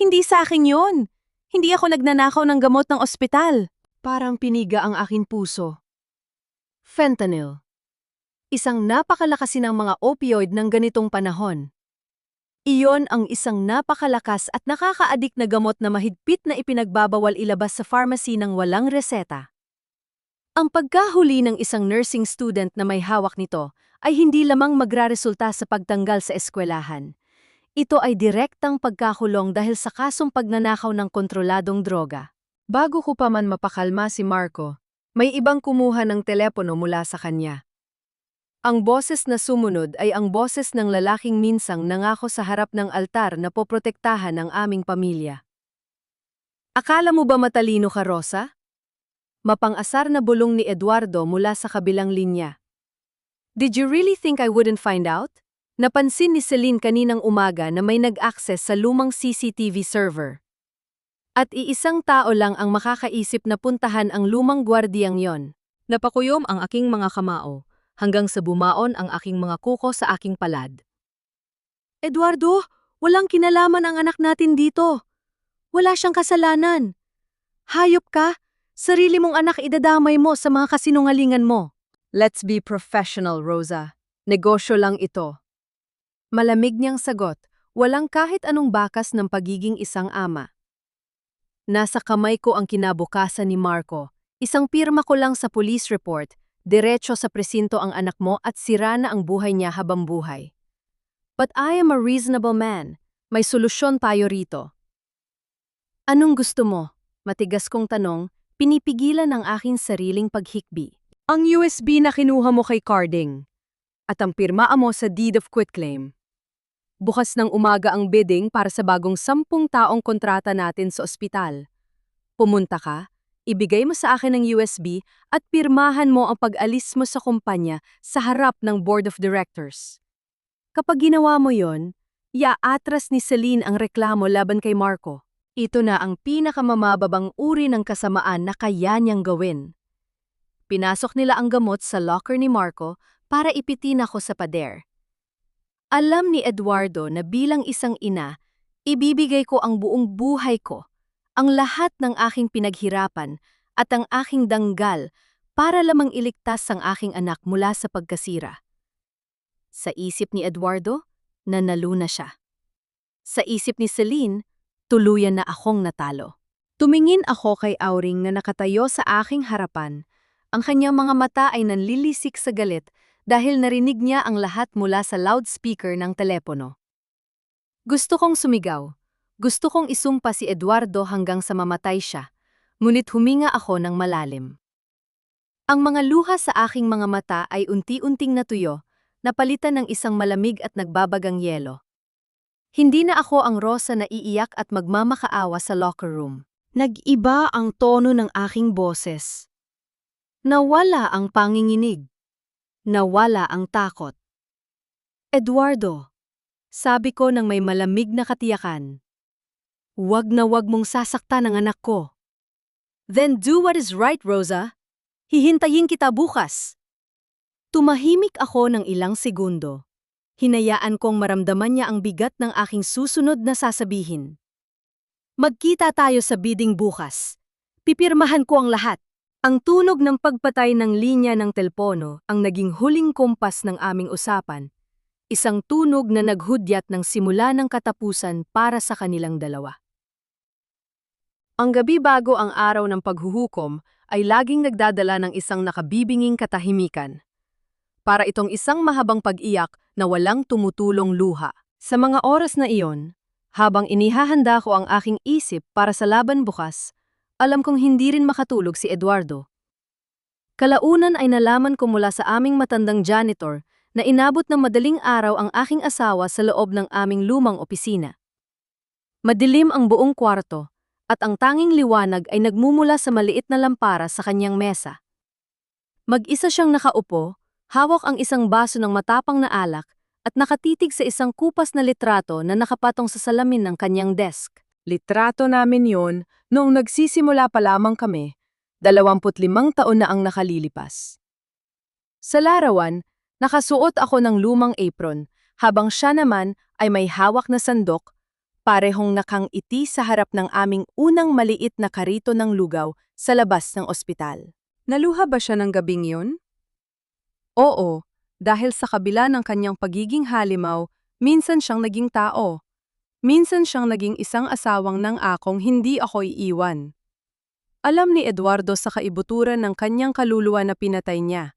hindi sa akin yun. Hindi ako nagnanakaw ng gamot ng ospital. Parang piniga ang aking puso. Fentanyl. Isang napakalakas ng mga opioid ng ganitong panahon. Iyon ang isang napakalakas at nakakaadik na gamot na mahigpit na ipinagbabawal ilabas sa pharmacy ng walang reseta. Ang pagkahuli ng isang nursing student na may hawak nito ay hindi lamang magraresulta sa pagtanggal sa eskwelahan. Ito ay direktang pagkakulong dahil sa kasong pagnanakaw ng kontroladong droga. Bago ko pa man mapakalma si Marco, may ibang kumuha ng telepono mula sa kanya. Ang boses na sumunod ay ang boses ng lalaking minsang nangako sa harap ng altar na poprotektahan ang aming pamilya. Akala mo ba matalino ka, Rosa? Mapang-asar na bulong ni Eduardo mula sa kabilang linya. Did you really think I wouldn't find out? Napansin ni Celine kaninang umaga na may nag-access sa lumang CCTV server. At iisang tao lang ang makakaisip na puntahan ang lumang gwardiyang yon. Napakuyom ang aking mga kamao, hanggang sa bumaon ang aking mga kuko sa aking palad. Eduardo, walang kinalaman ang anak natin dito. Wala siyang kasalanan. Hayop ka? Sarili mong anak idadamay mo sa mga kasinungalingan mo. Let's be professional, Rosa. Negosyo lang ito. Malamig niyang sagot, walang kahit anong bakas ng pagiging isang ama. Nasa kamay ko ang kinabukasan ni Marco. Isang pirma ko lang sa police report, diretso sa presinto ang anak mo at sira na ang buhay niya habang buhay. But I am a reasonable man. May solusyon tayo rito. Anong gusto mo? Matigas kong tanong, pinipigilan ang aking sariling paghikbi. Ang USB na kinuha mo kay Carding. At ang pirma mo sa deed of quitclaim. Bukas ng umaga ang bidding para sa bagong 10 taong kontrata natin sa ospital. Pumunta ka, ibigay mo sa akin ang USB at pirmahan mo ang pag-alis mo sa kumpanya sa harap ng board of directors. Kapag ginawa mo yon, iaatras ni Celine ang reklamo laban kay Marco. Ito na ang pinakamamababang uri ng kasamaan na kaya niyang gawin. Pinasok nila ang gamot sa locker ni Marco para ipitin ako sa pader. Alam ni Eduardo na bilang isang ina, ibibigay ko ang buong buhay ko, ang lahat ng aking pinaghirapan at ang aking danggal para lamang iligtas ang aking anak mula sa pagkasira. Sa isip ni Eduardo, nanalo na siya. Sa isip ni Celine, tuluyan na akong natalo. Tumingin ako kay Auring na nakatayo sa aking harapan. Ang kanyang mga mata ay nanlilisik sa galit dahil narinig niya ang lahat mula sa loudspeaker ng telepono. Gusto kong sumigaw. Gusto kong isumpa si Eduardo hanggang sa mamatay siya, ngunit huminga ako ng malalim. Ang mga luha sa aking mga mata ay unti-unting natuyo, napalitan ng isang malamig at nagbabagang yelo. Hindi na ako ang Rosa na iiyak at magmamakaawa sa locker room. Nag-iba ang tono ng aking boses. Nawala ang panginginig. Nawala ang takot. Eduardo, sabi ko nang may malamig na katiyakan. Huwag na huwag mong sasaktan ang anak ko. Then do what is right, Rosa. Hihintayin kita bukas. Tumahimik ako ng ilang segundo. Hinayaan kong maramdaman niya ang bigat ng aking susunod na sasabihin. Magkita tayo sa bidding bukas. Pipirmahan ko ang lahat. Ang tunog ng pagpatay ng linya ng telpono ang naging huling kompas ng aming usapan. Isang tunog na naghudyat ng simula ng katapusan para sa kanilang dalawa. Ang gabi bago ang araw ng paghuhukom ay laging nagdadala ng isang nakabibinging katahimikan. Para itong isang mahabang pag-iyak na walang tumutulong luha. Sa mga oras na iyon, habang inihahanda ko ang aking isip para sa laban bukas, alam kong hindi rin makatulog si Eduardo. Kalaunan ay nalaman ko mula sa aming matandang janitor na inabot ng madaling araw ang aking asawa sa loob ng aming lumang opisina. Madilim ang buong kwarto at ang tanging liwanag ay nagmumula sa maliit na lampara sa kanyang mesa. Mag-isa siyang nakaupo, hawak ang isang baso ng matapang na alak at nakatitig sa isang kupas na litrato na nakapatong sa salamin ng kanyang desk. Litrato namin yon noong nagsisimula pa lamang kami, 25 taon na ang nakalilipas. Sa larawan, nakasuot ako ng lumang apron, habang siya naman ay may hawak na sandok, parehong nakangiti sa harap ng aming unang maliit na karito ng lugaw sa labas ng ospital. Naluha ba siya ng gabing yun? Oo, dahil sa kabila ng kanyang pagiging halimaw, minsan siyang naging tao. Minsan siyang naging isang asawang nang akong hindi ako iiwan. Alam ni Eduardo sa kaibuturan ng kanyang kaluluwa na pinatay niya.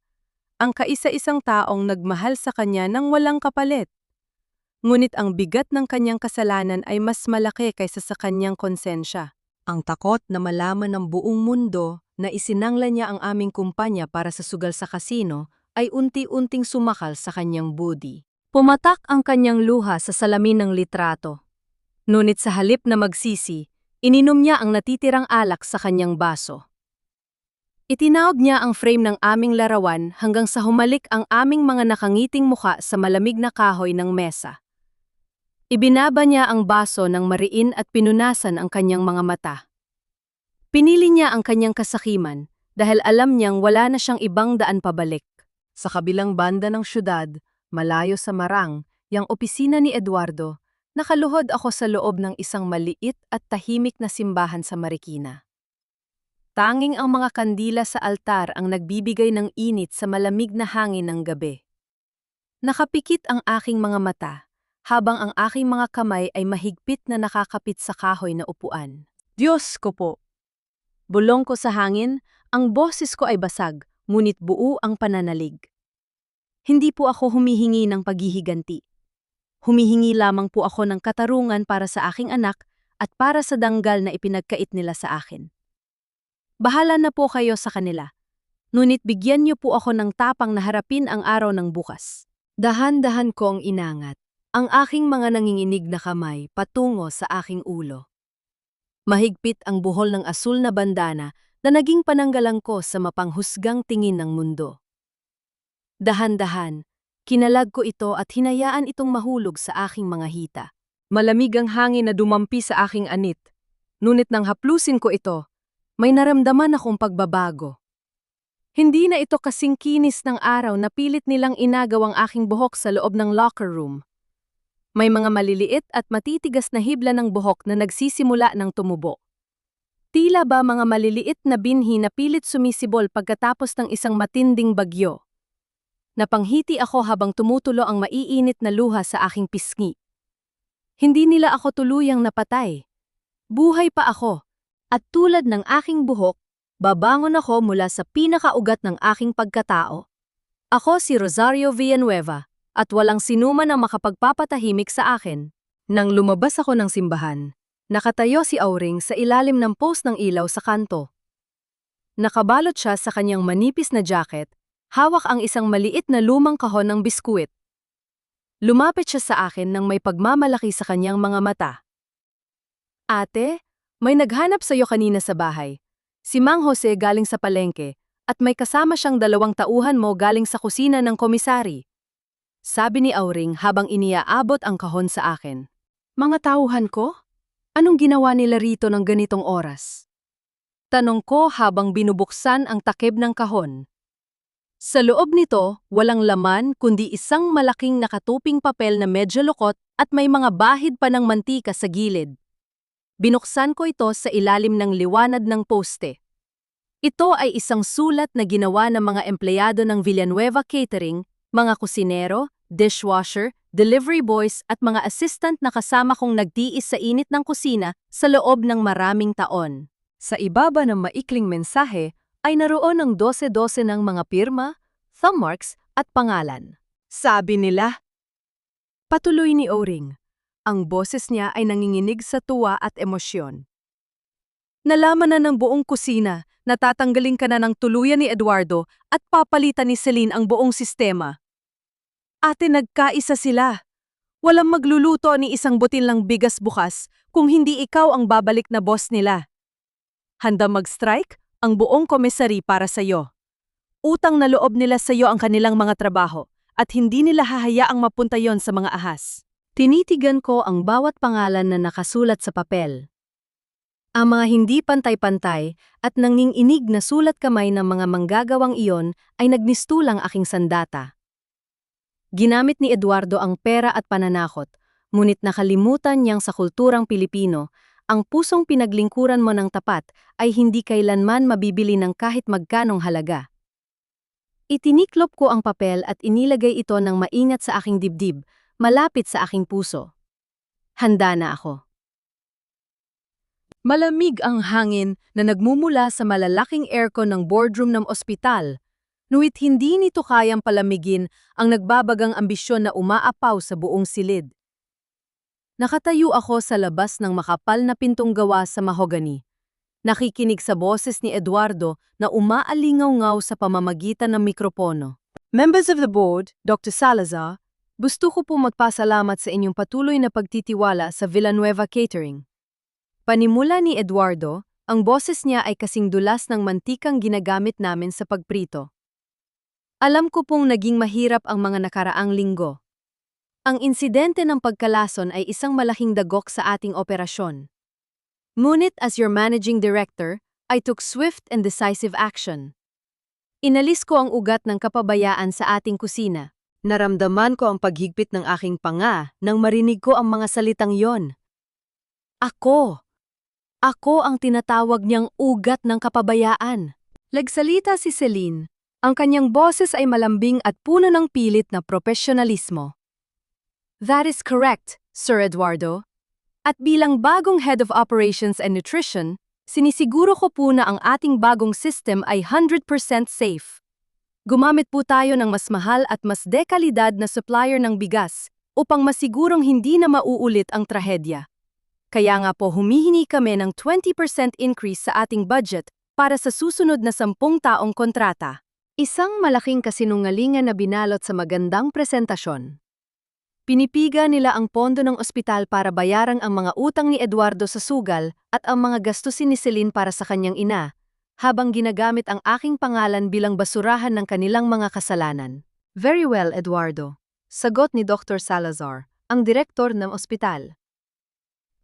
Ang kaisa-isang taong nagmahal sa kanya nang walang kapalit. Ngunit ang bigat ng kanyang kasalanan ay mas malaki kaysa sa kanyang konsensya. Ang takot na malaman ng buong mundo na isinangla niya ang aming kumpanya para sa sugal sa kasino ay unti-unting sumakal sa kanyang budi. Pumatak ang kanyang luha sa salamin ng litrato. Ngunit sa halip na magsisi, ininom niya ang natitirang alak sa kanyang baso. Itinawag niya ang frame ng aming larawan hanggang sa humalik ang aming mga nakangiting mukha sa malamig na kahoy ng mesa. Ibinaba niya ang baso ng mariin at pinunasan ang kanyang mga mata. Pinili niya ang kanyang kasakiman dahil alam niyang wala na siyang ibang daan pabalik. Sa kabilang banda ng syudad, malayo sa Marang, yang opisina ni Eduardo, nakaluhod ako sa loob ng isang maliit at tahimik na simbahan sa Marikina. Tanging ang mga kandila sa altar ang nagbibigay ng init sa malamig na hangin ng gabi. Nakapikit ang aking mga mata, habang ang aking mga kamay ay mahigpit na nakakapit sa kahoy na upuan. Diyos ko po! Bulong ko sa hangin, ang boses ko ay basag, ngunit buo ang pananalig. Hindi po ako humihingi ng paghihiganti. Humihingi lamang po ako ng katarungan para sa aking anak at para sa danggal na ipinagkait nila sa akin. Bahala na po kayo sa kanila. Ngunit bigyan niyo po ako ng tapang na harapin ang araw ng bukas. Dahan-dahan kong inangat ang aking mga nanginginig na kamay patungo sa aking ulo. Mahigpit ang buhol ng asul na bandana na naging pananggalang ko sa mapanghusgang tingin ng mundo. Dahan-dahan, kinalag ko ito at hinayaan itong mahulog sa aking mga hita. Malamig ang hangin na dumampi sa aking anit. Ngunit nang haplusin ko ito, may naramdaman akong pagbabago. Hindi na ito kasing kinis ng araw na pilit nilang inagaw ang aking buhok sa loob ng locker room. May mga maliliit at matitigas na hibla ng buhok na nagsisimula ng tumubo. Tila ba mga maliliit na binhi na pilit sumisibol pagkatapos ng isang matinding bagyo. Napanghiti ako habang tumutulo ang maiinit na luha sa aking pisngi. Hindi nila ako tuluyang napatay. Buhay pa ako. At tulad ng aking buhok, babangon ako mula sa pinakaugat ng aking pagkatao. Ako si Rosario Villanueva at walang sinuman ang makapagpapatahimik sa akin. Nang lumabas ako ng simbahan, nakatayo si Auring sa ilalim ng post ng ilaw sa kanto. Nakabalot siya sa kanyang manipis na jacket. Hawak ang isang maliit na lumang kahon ng biskuit. Lumapit siya sa akin nang may pagmamalaki sa kanyang mga mata. Ate, may naghanap sa iyo kanina sa bahay. Si Mang Jose galing sa palengke at may kasama siyang 2 tauhan mo galing sa kusina ng komisari. Sabi ni Auring habang iniaabot ang kahon sa akin. Mga tauhan ko? Anong ginawa nila rito ng ganitong oras? Tanong ko habang binubuksan ang takip ng kahon. Sa loob nito, walang laman kundi isang malaking nakatuping papel na medyo lukot at may mga bahid pa ng mantika sa gilid. Binuksan ko ito sa ilalim ng liwanag ng poste. Ito ay isang sulat na ginawa ng mga empleyado ng Villanueva Catering, mga kusinero, dishwasher, delivery boys at mga assistant na kasama kong nagtiis sa init ng kusina sa loob ng maraming taon. Sa ibaba ng maikling mensahe, ay naroon ang 12-12 ng mga pirma, thumb marks at pangalan. Sabi nila. Patuloy ni Auring. Ang boses niya ay nanginginig sa tuwa at emosyon. Nalaman na ng buong kusina na tatanggalin ka na ng tuluyan ni Eduardo at papalitan ni Celine ang buong sistema. Ate, nagkaisa sila. Walang magluluto ni isang butil ng bigas bukas kung hindi ikaw ang babalik na boss nila. Handa mag-strike ang buong komisari para sa iyo. Utang na loob nila sa iyo ang kanilang mga trabaho at hindi nila hahayaang mapunta yon sa mga ahas. Tinitigan ko ang bawat pangalan na nakasulat sa papel. Ang mga hindi pantay-pantay at nanginginig na sulat kamay ng mga manggagawang iyon ay nagmistulang aking sandata. Ginamit ni Eduardo ang pera at pananakot, ngunit nakalimutan niyang sa kulturang Pilipino, ang pusong pinaglingkuran mo ng tapat ay hindi kailanman mabibili ng kahit magkanong halaga. Itiniklop ko ang papel at inilagay ito ng maingat sa aking dibdib, malapit sa aking puso. Handa na ako. Malamig ang hangin na nagmumula sa malalaking aircon ng boardroom ng ospital. Nuit hindi nito kayang palamigin ang nagbabagang ambisyon na umaapaw sa buong silid. Nakatayo ako sa labas ng makapal na pintong gawa sa mahogany. Nakikinig sa boses ni Eduardo na umaalingaw-ngaw sa pamamagitan ng mikropono. Members of the board, Dr. Salazar, gusto ko po magpasalamat sa inyong patuloy na pagtitiwala sa Villanueva Catering. Panimula ni Eduardo, ang boses niya ay kasing dulas ng mantikang ginagamit namin sa pagprito. Alam ko pong naging mahirap ang mga nakaraang linggo. Ang insidente ng pagkalason ay isang malaking dagok sa ating operasyon. Ngunit as your managing director, I took swift and decisive action. Inalis ko ang ugat ng kapabayaan sa ating kusina. Naramdaman ko ang paghigpit ng aking panga nang marinig ko ang mga salitang yon. Ako ang tinatawag niyang ugat ng kapabayaan. Nagsalita si Celine. Ang kanyang boses ay malambing at puno ng pilit na profesionalismo. That is correct, Sir Eduardo. At bilang bagong Head of Operations and Nutrition, sinisiguro ko po na ang ating bagong system ay 100% safe. Gumamit po tayo ng mas mahal at mas dekalidad na supplier ng bigas upang masigurong hindi na mauulit ang trahedya. Kaya nga po humihingi kami ng 20% increase sa ating budget para sa susunod na 10 taong kontrata. Isang malaking kasinungalingan na binalot sa magandang presentasyon. Pinipiga nila ang pondo ng ospital para bayarang ang mga utang ni Eduardo sa sugal at ang mga gastusin ni Celine para sa kanyang ina, habang ginagamit ang aking pangalan bilang basurahan ng kanilang mga kasalanan. Very well, Eduardo. Sagot ni Dr. Salazar, ang direktor ng ospital.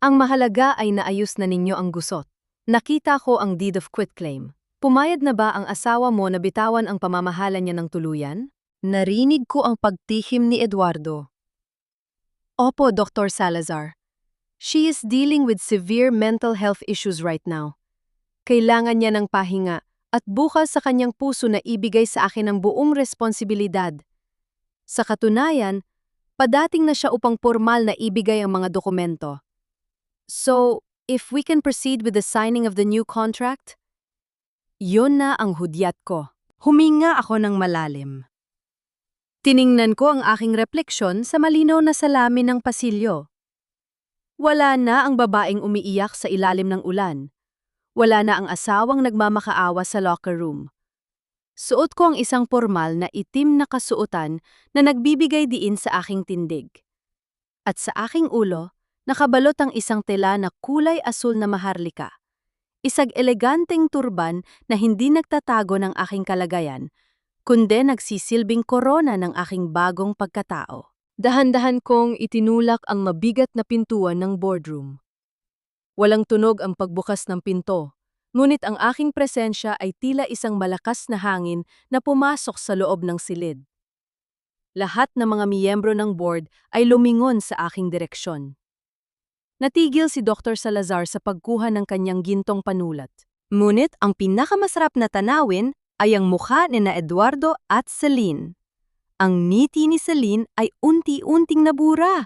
Ang mahalaga ay naayos na ninyo ang gusot. Nakita ko ang deed of quitclaim. Pumayag na ba ang asawa mo na bitawan ang pamamahala niya ng tuluyan? Narinig ko ang pagtihim ni Eduardo. Opo, Dr. Salazar. She is dealing with severe mental health issues right now. Kailangan niya ng pahinga at bukas sa kanyang puso na ibigay sa akin ang buong responsibilidad. Sa katunayan, padating na siya upang formal na ibigay ang mga dokumento. So, if we can proceed with the signing of the new contract? Yun na ang hudyat ko. Huminga ako ng malalim. Tiningnan ko ang aking refleksyon sa malinaw na salamin ng pasilyo. Wala na ang babaeng umiiyak sa ilalim ng ulan. Wala na ang asawang nagmamakaawa sa locker room. Suot ko ang isang formal na itim na kasuotan na nagbibigay diin sa aking tindig. At sa aking ulo, nakabalot ang isang tela na kulay asul na maharlika. Isang eleganteng turban na hindi nagtatago ng aking kalagayan, kundi nagsisilbing korona ng aking bagong pagkatao. Dahan-dahan kong itinulak ang mabigat na pintuan ng boardroom. Walang tunog ang pagbukas ng pinto, ngunit ang aking presensya ay tila isang malakas na hangin na pumasok sa loob ng silid. Lahat ng mga miyembro ng board ay lumingon sa aking direksyon. Natigil si Dr. Salazar sa pagkuha ng kanyang gintong panulat. Ngunit ang pinakamasarap na tanawin ay ang mukha ni na Eduardo at Celine. Ang ngiti ni Celine ay unti-unting nabura,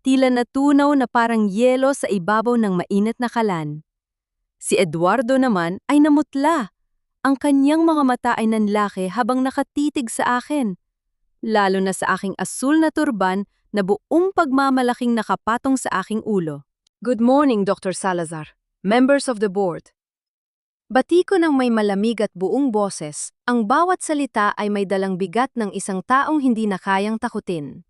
tila natunaw na parang yelo sa ibabaw ng mainit na kalan. Si Eduardo naman ay namutla. Ang kanyang mga mata ay nanlaki habang nakatitig sa akin, lalo na sa aking asul na turban na buong pagmamalaking nakapatong sa aking ulo. Good morning, Dr. Salazar, members of the board. Bati ko ng may malamig at buong boses, ang bawat salita ay may dalang bigat ng isang taong hindi na kayang takutin.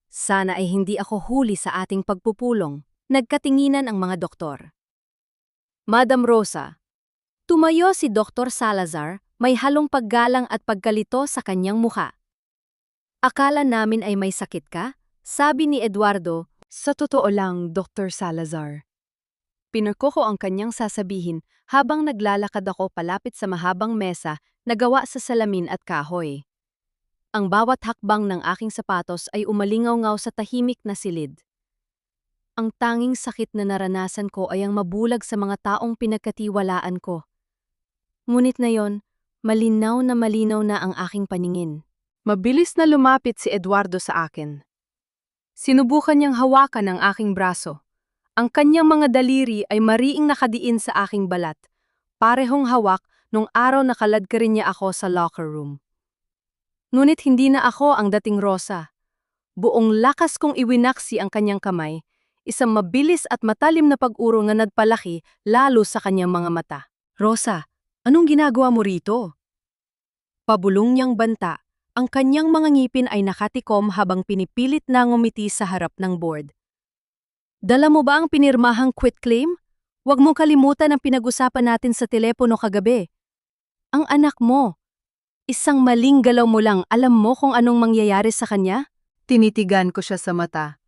Sana ay hindi ako huli sa ating pagpupulong, nagkatinginan ang mga doktor. Madam Rosa, tumayo si Dr. Salazar, may halong paggalang at pagkalito sa kanyang mukha. Akala namin ay may sakit ka? Sabi ni Eduardo. Sa totoo lang, Dr. Salazar. Pinurko ko ang kanyang sasabihin habang naglalakad ako palapit sa mahabang mesa na gawa sa salamin at kahoy. Ang bawat hakbang ng aking sapatos ay umalingaw-ngaw sa tahimik na silid. Ang tanging sakit na naranasan ko ay ang mabulag sa mga taong pinagkatiwalaan ko. Ngunit ngayon, malinaw na ang aking paningin. Mabilis na lumapit si Eduardo sa akin. Sinubukan niyang hawakan ang aking braso. Ang kanyang mga daliri ay mariing nakadiin sa aking balat. Parehong hawak nung araw nakaladkarin niya ako sa locker room. Ngunit hindi na ako ang dating Rosa. Buong lakas kong iwinaksi ang kanyang kamay, isang mabilis at matalim na pag-uro na nagpalaki lalo sa kanyang mga mata. Rosa, anong ginagawa mo rito? Pabulong niyang banta. Ang kanyang mga ngipin ay nakatikom habang pinipilit na ngumiti sa harap ng board. Dala mo ba ang pinirmahang quitclaim? Huwag mong kalimutan ang pinag-usapan natin sa telepono kagabi. Ang anak mo. Isang maling galaw mo lang, alam mo kung anong mangyayari sa kanya? Tinitigan ko siya sa mata.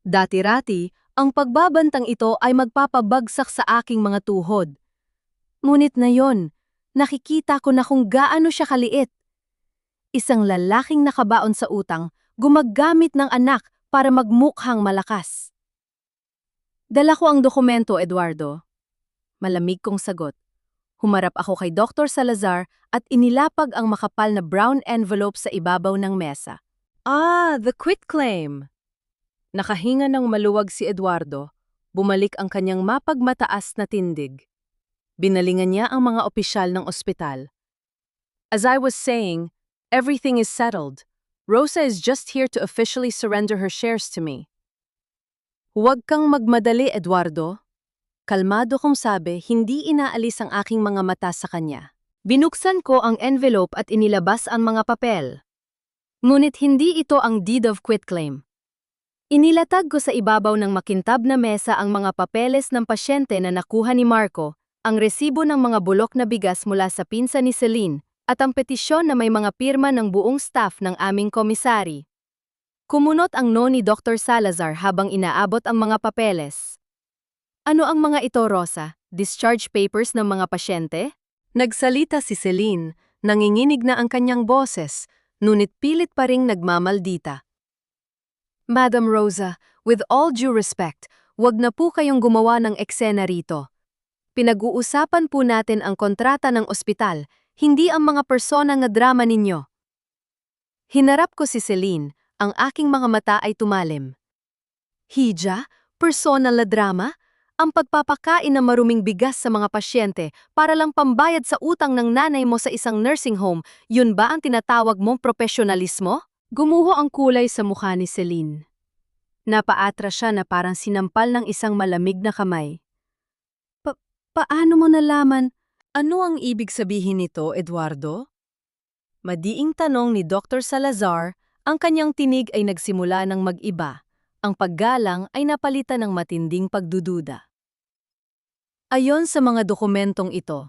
Dati-rati, ang pagbabantang ito ay magpapabagsak sa aking mga tuhod. Ngunit ngayon, nakikita ko na kung gaano siya kaliit. Isang lalaking nakabaon sa utang, gumagamit ng anak para magmukhang malakas. Dala ko ang dokumento, Eduardo. Malamig kong sagot. Humarap ako kay Dr. Salazar at inilapag ang makapal na brown envelope sa ibabaw ng mesa. The quitclaim! Nakahinga ng maluwag si Eduardo, bumalik ang kanyang mapagmataas na tindig. Binalingan niya ang mga opisyal ng ospital. As I was saying, everything is settled. Rosa is just here to officially surrender her shares to me. Huwag kang magmadali, Eduardo. Kalmado kong sabi, hindi inaalis ang aking mga mata sa kanya. Binuksan ko ang envelope at inilabas ang mga papel. Ngunit hindi ito ang deed of quitclaim. Inilatag ko sa ibabaw ng makintab na mesa ang mga papeles ng pasyente na nakuha ni Marco, ang resibo ng mga bulok na bigas mula sa pinsan ni Celine, at ang petisyon na may mga pirma ng buong staff ng aming komisari. Kumunot ang no ni Dr. Salazar habang inaabot ang mga papeles. Ano ang mga ito, Rosa? Discharge papers ng mga pasyente? Nagsalita si Celine, nanginginig na ang kanyang boses, ngunit pilit pa ring nagmamaldita. Madam Rosa, with all due respect, wag na po kayong gumawa ng eksena rito. Pinag-uusapan po natin ang kontrata ng ospital, hindi ang mga persona na drama ninyo. Hinarap ko si Celine, ang aking mga mata ay tumalim. Hija, personal na drama? Ang pagpapakain ng maruming bigas sa mga pasyente para lang pambayad sa utang ng nanay mo sa isang nursing home, yun ba ang tinatawag mong profesionalismo? Gumuho ang kulay sa mukha ni Celine. Napaatras siya na parang sinampal ng isang malamig na kamay. Paano mo nalaman? Ano ang ibig sabihin nito, Eduardo? Madiing tanong ni Dr. Salazar, ang kanyang tinig ay nagsimula ng mag-iba. Ang paggalang ay napalitan ng matinding pagdududa. Ayon sa mga dokumentong ito,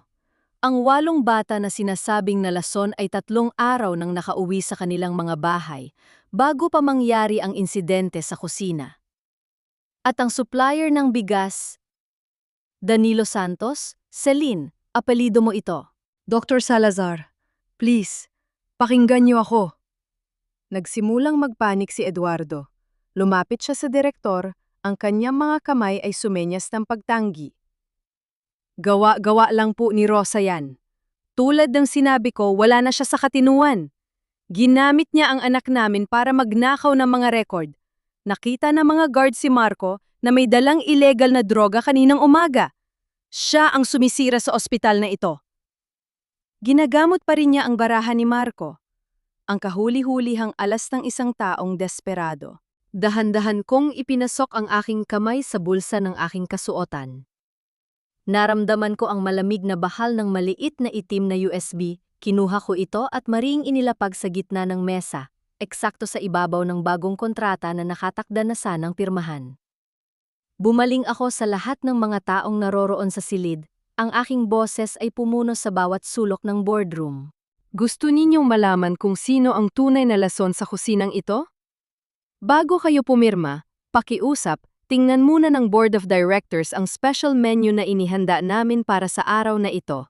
ang 8 bata na sinasabing nalason ay 3 araw nang nakauwi sa kanilang mga bahay bago pa mangyari ang insidente sa kusina. At ang supplier ng bigas, Danilo Santos, Celine, apelido mo ito. Dr. Salazar, please, pakinggan niyo ako. Nagsimulang magpanik si Eduardo. Lumapit siya sa direktor, ang kanyang mga kamay ay sumenyas ng pagtanggi. Gawa lang po ni Rosa yan. Tulad ng sinabi ko, wala na siya sa katinuan. Ginamit niya ang anak namin para magnakaw ng mga record. Nakita ng mga guard si Marco na may dalang illegal na droga kaninang umaga. Siya ang sumisira sa ospital na ito. Ginagamot pa rin niya ang barahan ni Marco. Ang kahuli-hulihang alas ng isang taong desperado. Dahan-dahan kong ipinasok ang aking kamay sa bulsa ng aking kasuotan. Naramdaman ko ang malamig na bahal ng maliit na itim na USB, kinuha ko ito at maring inilapag sa gitna ng mesa, eksakto sa ibabaw ng bagong kontrata na nakatakda na sanang pirmahan. Bumaling ako sa lahat ng mga taong naroroon sa silid, ang aking boses ay pumuno sa bawat sulok ng boardroom. Gusto ninyong malaman kung sino ang tunay na lason sa kusinang ito? Bago kayo pumirma, pakiusap, tingnan muna ng Board of Directors ang special menu na inihanda namin para sa araw na ito.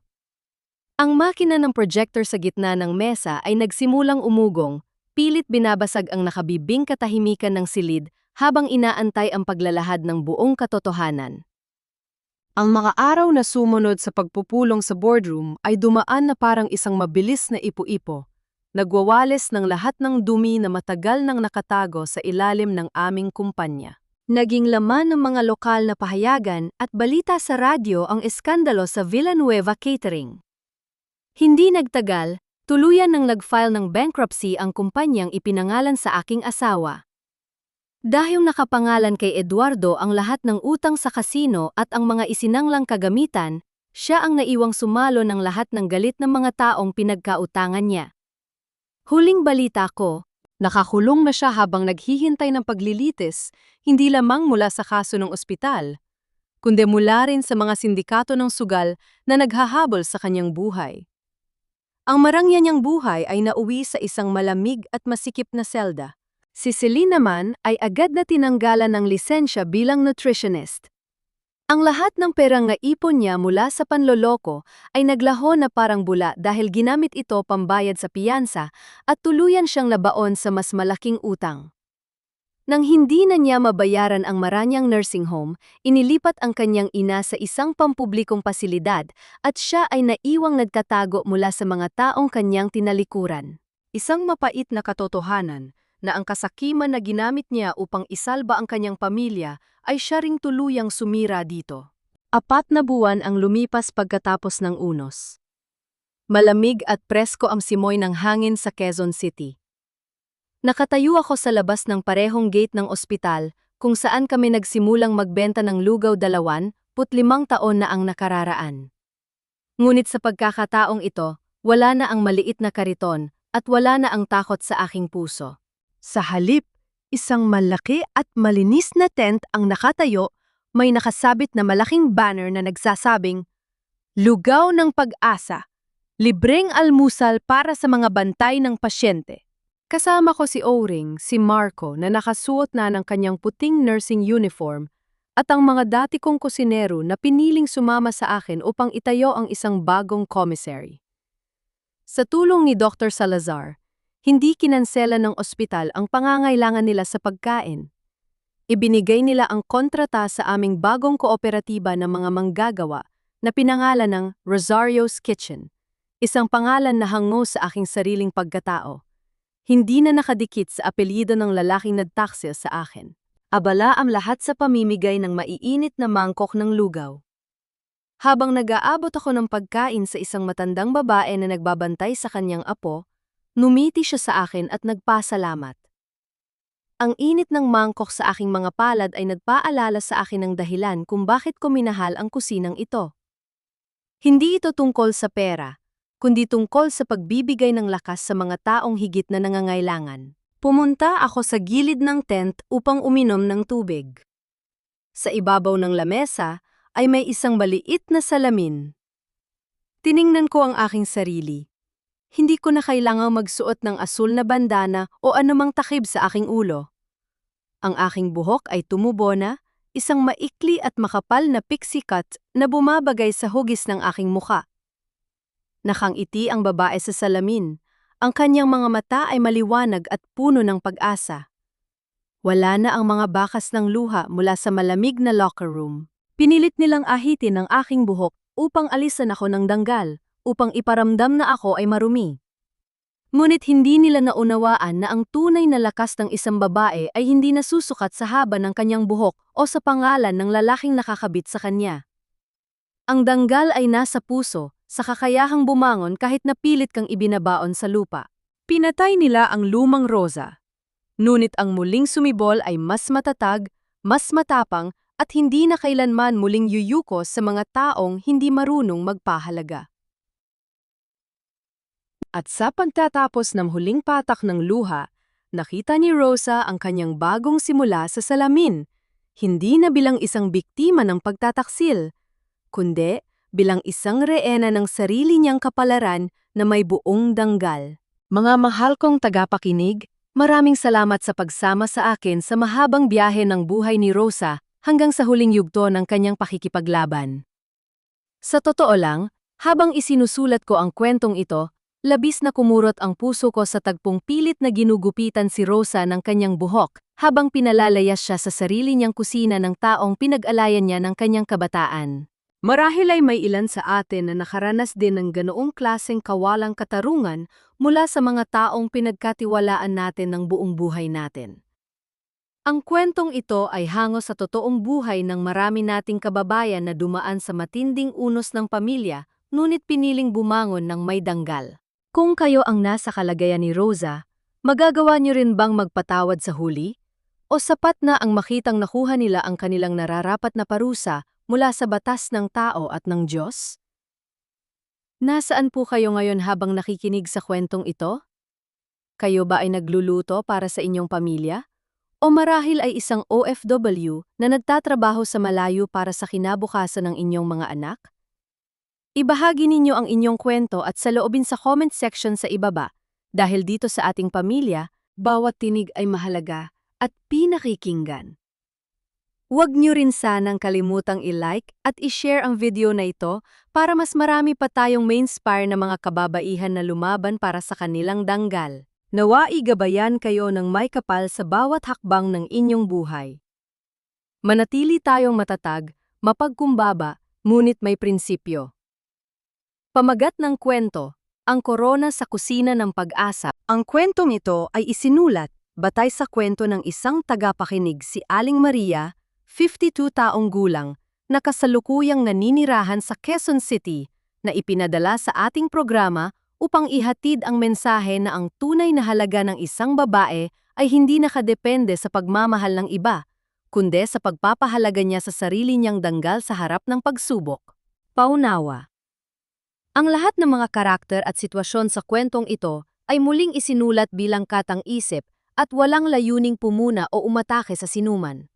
Ang makina ng projector sa gitna ng mesa ay nagsimulang umugong, pilit binabasag ang nakabibing katahimikan ng silid habang inaantay ang paglalahad ng buong katotohanan. Ang mga araw na sumunod sa pagpupulong sa boardroom ay dumaan na parang isang mabilis na ipo-ipo. Nagwawalis ng lahat ng dumi na matagal nang nakatago sa ilalim ng aming kumpanya. Naging laman ng mga lokal na pahayagan at balita sa radyo ang eskandalo sa Villanueva Catering. Hindi nagtagal, tuluyan nang nag-file ng bankruptcy ang kumpanyang ipinangalan sa aking asawa. Dahil nakapangalan kay Eduardo ang lahat ng utang sa kasino at ang mga isinanglang kagamitan, siya ang naiwang sumalo ng lahat ng galit ng mga taong pinagkautangan niya. Huling balita ko, Nakakulong na siya habang naghihintay ng paglilitis, hindi lamang mula sa kaso ng ospital, kundi mula rin sa mga sindikato ng sugal na naghahabol sa kanyang buhay. Ang marangya niyang buhay ay nauwi sa isang malamig at masikip na selda. Si Celine naman ay agad na tinanggalan ng lisensya bilang nutritionist. Ang lahat ng perang naipon niya mula sa panloloko ay naglaho na parang bula dahil ginamit ito pambayad sa piyansa at tuluyan siyang nabaon sa mas malaking utang. Nang hindi na niya mabayaran ang Maranyang nursing home, inilipat ang kanyang ina sa isang pampublikong pasilidad at siya ay naiwang nagtatago mula sa mga taong kanyang tinalikuran. Isang mapait na katotohanan na ang kasakiman na ginamit niya upang isalba ang kanyang pamilya ay siya ring tuluyang sumira dito. 4 na buwan ang lumipas pagkatapos ng unos. Malamig at presko ang simoy ng hangin sa Quezon City. Nakatayo ako sa labas ng parehong gate ng ospital kung saan kami nagsimulang magbenta ng lugaw 25 taon na ang nakararaan. Ngunit sa pagkakataong ito, wala na ang maliit na kariton at wala na ang takot sa aking puso. Sa halip, isang malaki at malinis na tent ang nakatayo, may nakasabit na malaking banner na nagsasabing, "Lugaw ng Pag-asa, libreng almusal para sa mga bantay ng pasyente." Kasama ko si O-Ring, si Marco na nakasuot na ng kanyang puting nursing uniform at ang mga dati kong kusinero na piniling sumama sa akin upang itayo ang isang bagong commissary. Sa tulong ni Dr. Salazar, hindi kinansela ng ospital ang pangangailangan nila sa pagkain. Ibinigay nila ang kontrata sa aming bagong kooperatiba ng mga manggagawa na pinangalan ng Rosario's Kitchen, isang pangalan na hango sa aking sariling pagkatao. Hindi na nakadikit sa apelyido ng lalaking nagtaksil sa akin. Abala ang lahat sa pamimigay ng maiinit na mangkok ng lugaw. Habang nag-aabot ako ng pagkain sa isang matandang babae na nagbabantay sa kanyang apo, numiti siya sa akin at nagpasalamat. Ang init ng mangkok sa aking mga palad ay nagpaalala sa akin ng dahilan kung bakit ko minahal ang kusinang ito. Hindi ito tungkol sa pera, kundi tungkol sa pagbibigay ng lakas sa mga taong higit na nangangailangan. Pumunta ako sa gilid ng tent upang uminom ng tubig. Sa ibabaw ng lamesa ay may isang maliit na salamin. Tiningnan ko ang aking sarili. Hindi ko na kailangang magsuot ng asul na bandana o anumang takib sa aking ulo. Ang aking buhok ay tumubo na, isang maikli at makapal na pixie cut na bumabagay sa hugis ng aking muka. Nakangiti ang babae sa salamin. Ang kanyang mga mata ay maliwanag at puno ng pag-asa. Wala na ang mga bakas ng luha mula sa malamig na locker room. Pinilit nilang ahitin ang aking buhok upang alisan ako ng danggal, upang iparamdam na ako ay marumi. Ngunit hindi nila naunawaan na ang tunay na lakas ng isang babae ay hindi nasusukat sa haba ng kanyang buhok o sa pangalan ng lalaking nakakabit sa kanya. Ang danggal ay nasa puso, sa kakayahang bumangon kahit napilit kang ibinabaon sa lupa. Pinatay nila ang lumang Rosa. Ngunit ang muling sumibol ay mas matatag, mas matapang, at hindi na kailanman muling yuyuko sa mga taong hindi marunong magpahalaga. At sa pagtatapos ng huling patak ng luha, nakita ni Rosa ang kanyang bagong simula sa salamin, hindi na bilang isang biktima ng pagtataksil, kundi bilang isang rehena ng sarili niyang kapalaran na may buong danggal. Mga mahal kong tagapakinig, maraming salamat sa pagsama sa akin sa mahabang biyahe ng buhay ni Rosa hanggang sa huling yugto ng kanyang pakikipaglaban. Sa totoo lang, habang isinusulat ko ang kwentong ito, labis na kumurot ang puso ko sa tagpong pilit na ginugupitan si Rosa ng kanyang buhok, habang pinalalayas siya sa sarili niyang kusina ng taong pinag-alayan niya ng kanyang kabataan. Marahil ay may ilan sa atin na nakaranas din ng ganoong klaseng kawalang katarungan mula sa mga taong pinagkatiwalaan natin ng buong buhay natin. Ang kwentong ito ay hango sa totoong buhay ng marami nating kababayan na dumaan sa matinding unos ng pamilya, ngunit piniling bumangon ng may danggal. Kung kayo ang nasa kalagayan ni Rosa, magagawa niyo rin bang magpatawad sa huli? O sapat na ang makitang nakuha nila ang kanilang nararapat na parusa mula sa batas ng tao at ng Diyos? Nasaan po kayo ngayon habang nakikinig sa kwentong ito? Kayo ba ay nagluluto para sa inyong pamilya? O marahil ay isang OFW na nagtatrabaho sa malayo para sa kinabukasan ng inyong mga anak? Ibahagi ninyo ang inyong kwento at saloobin sa comment section sa ibaba, dahil dito sa ating pamilya, Bawat tinig ay mahalaga at pinakikinggan. huwag niyo rin sanang kalimutang i-like at i-share ang video na ito para mas marami pa tayong ma-inspire na mga kababaihan na lumaban para sa kanilang danggal. Nawa igabayan kayo ng may kapal sa bawat hakbang ng inyong buhay. Manatili tayong matatag, mapagkumbaba, ngunit may prinsipyo. Pamagat ng kwento, ang korona sa kusina ng pag-asa. Ang kwentong ito ay isinulat batay sa kwento ng isang tagapakinig si Aling Maria, 52 taong gulang, na kasalukuyang naninirahan sa Quezon City, na ipinadala sa ating programa upang ihatid ang mensahe na ang tunay na halaga ng isang babae ay hindi nakadepende sa pagmamahal ng iba, kundi sa pagpapahalaga niya sa sarili niyang danggal sa harap ng pagsubok. Paunawa. Ang lahat ng mga karakter at sitwasyon sa kwentong ito ay muling isinulat bilang katang-isip at walang layuning pumuna o umatake sa sinuman.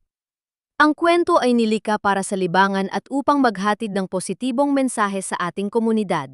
Ang kwento ay nilikha para sa libangan at upang maghatid ng positibong mensahe sa ating komunidad.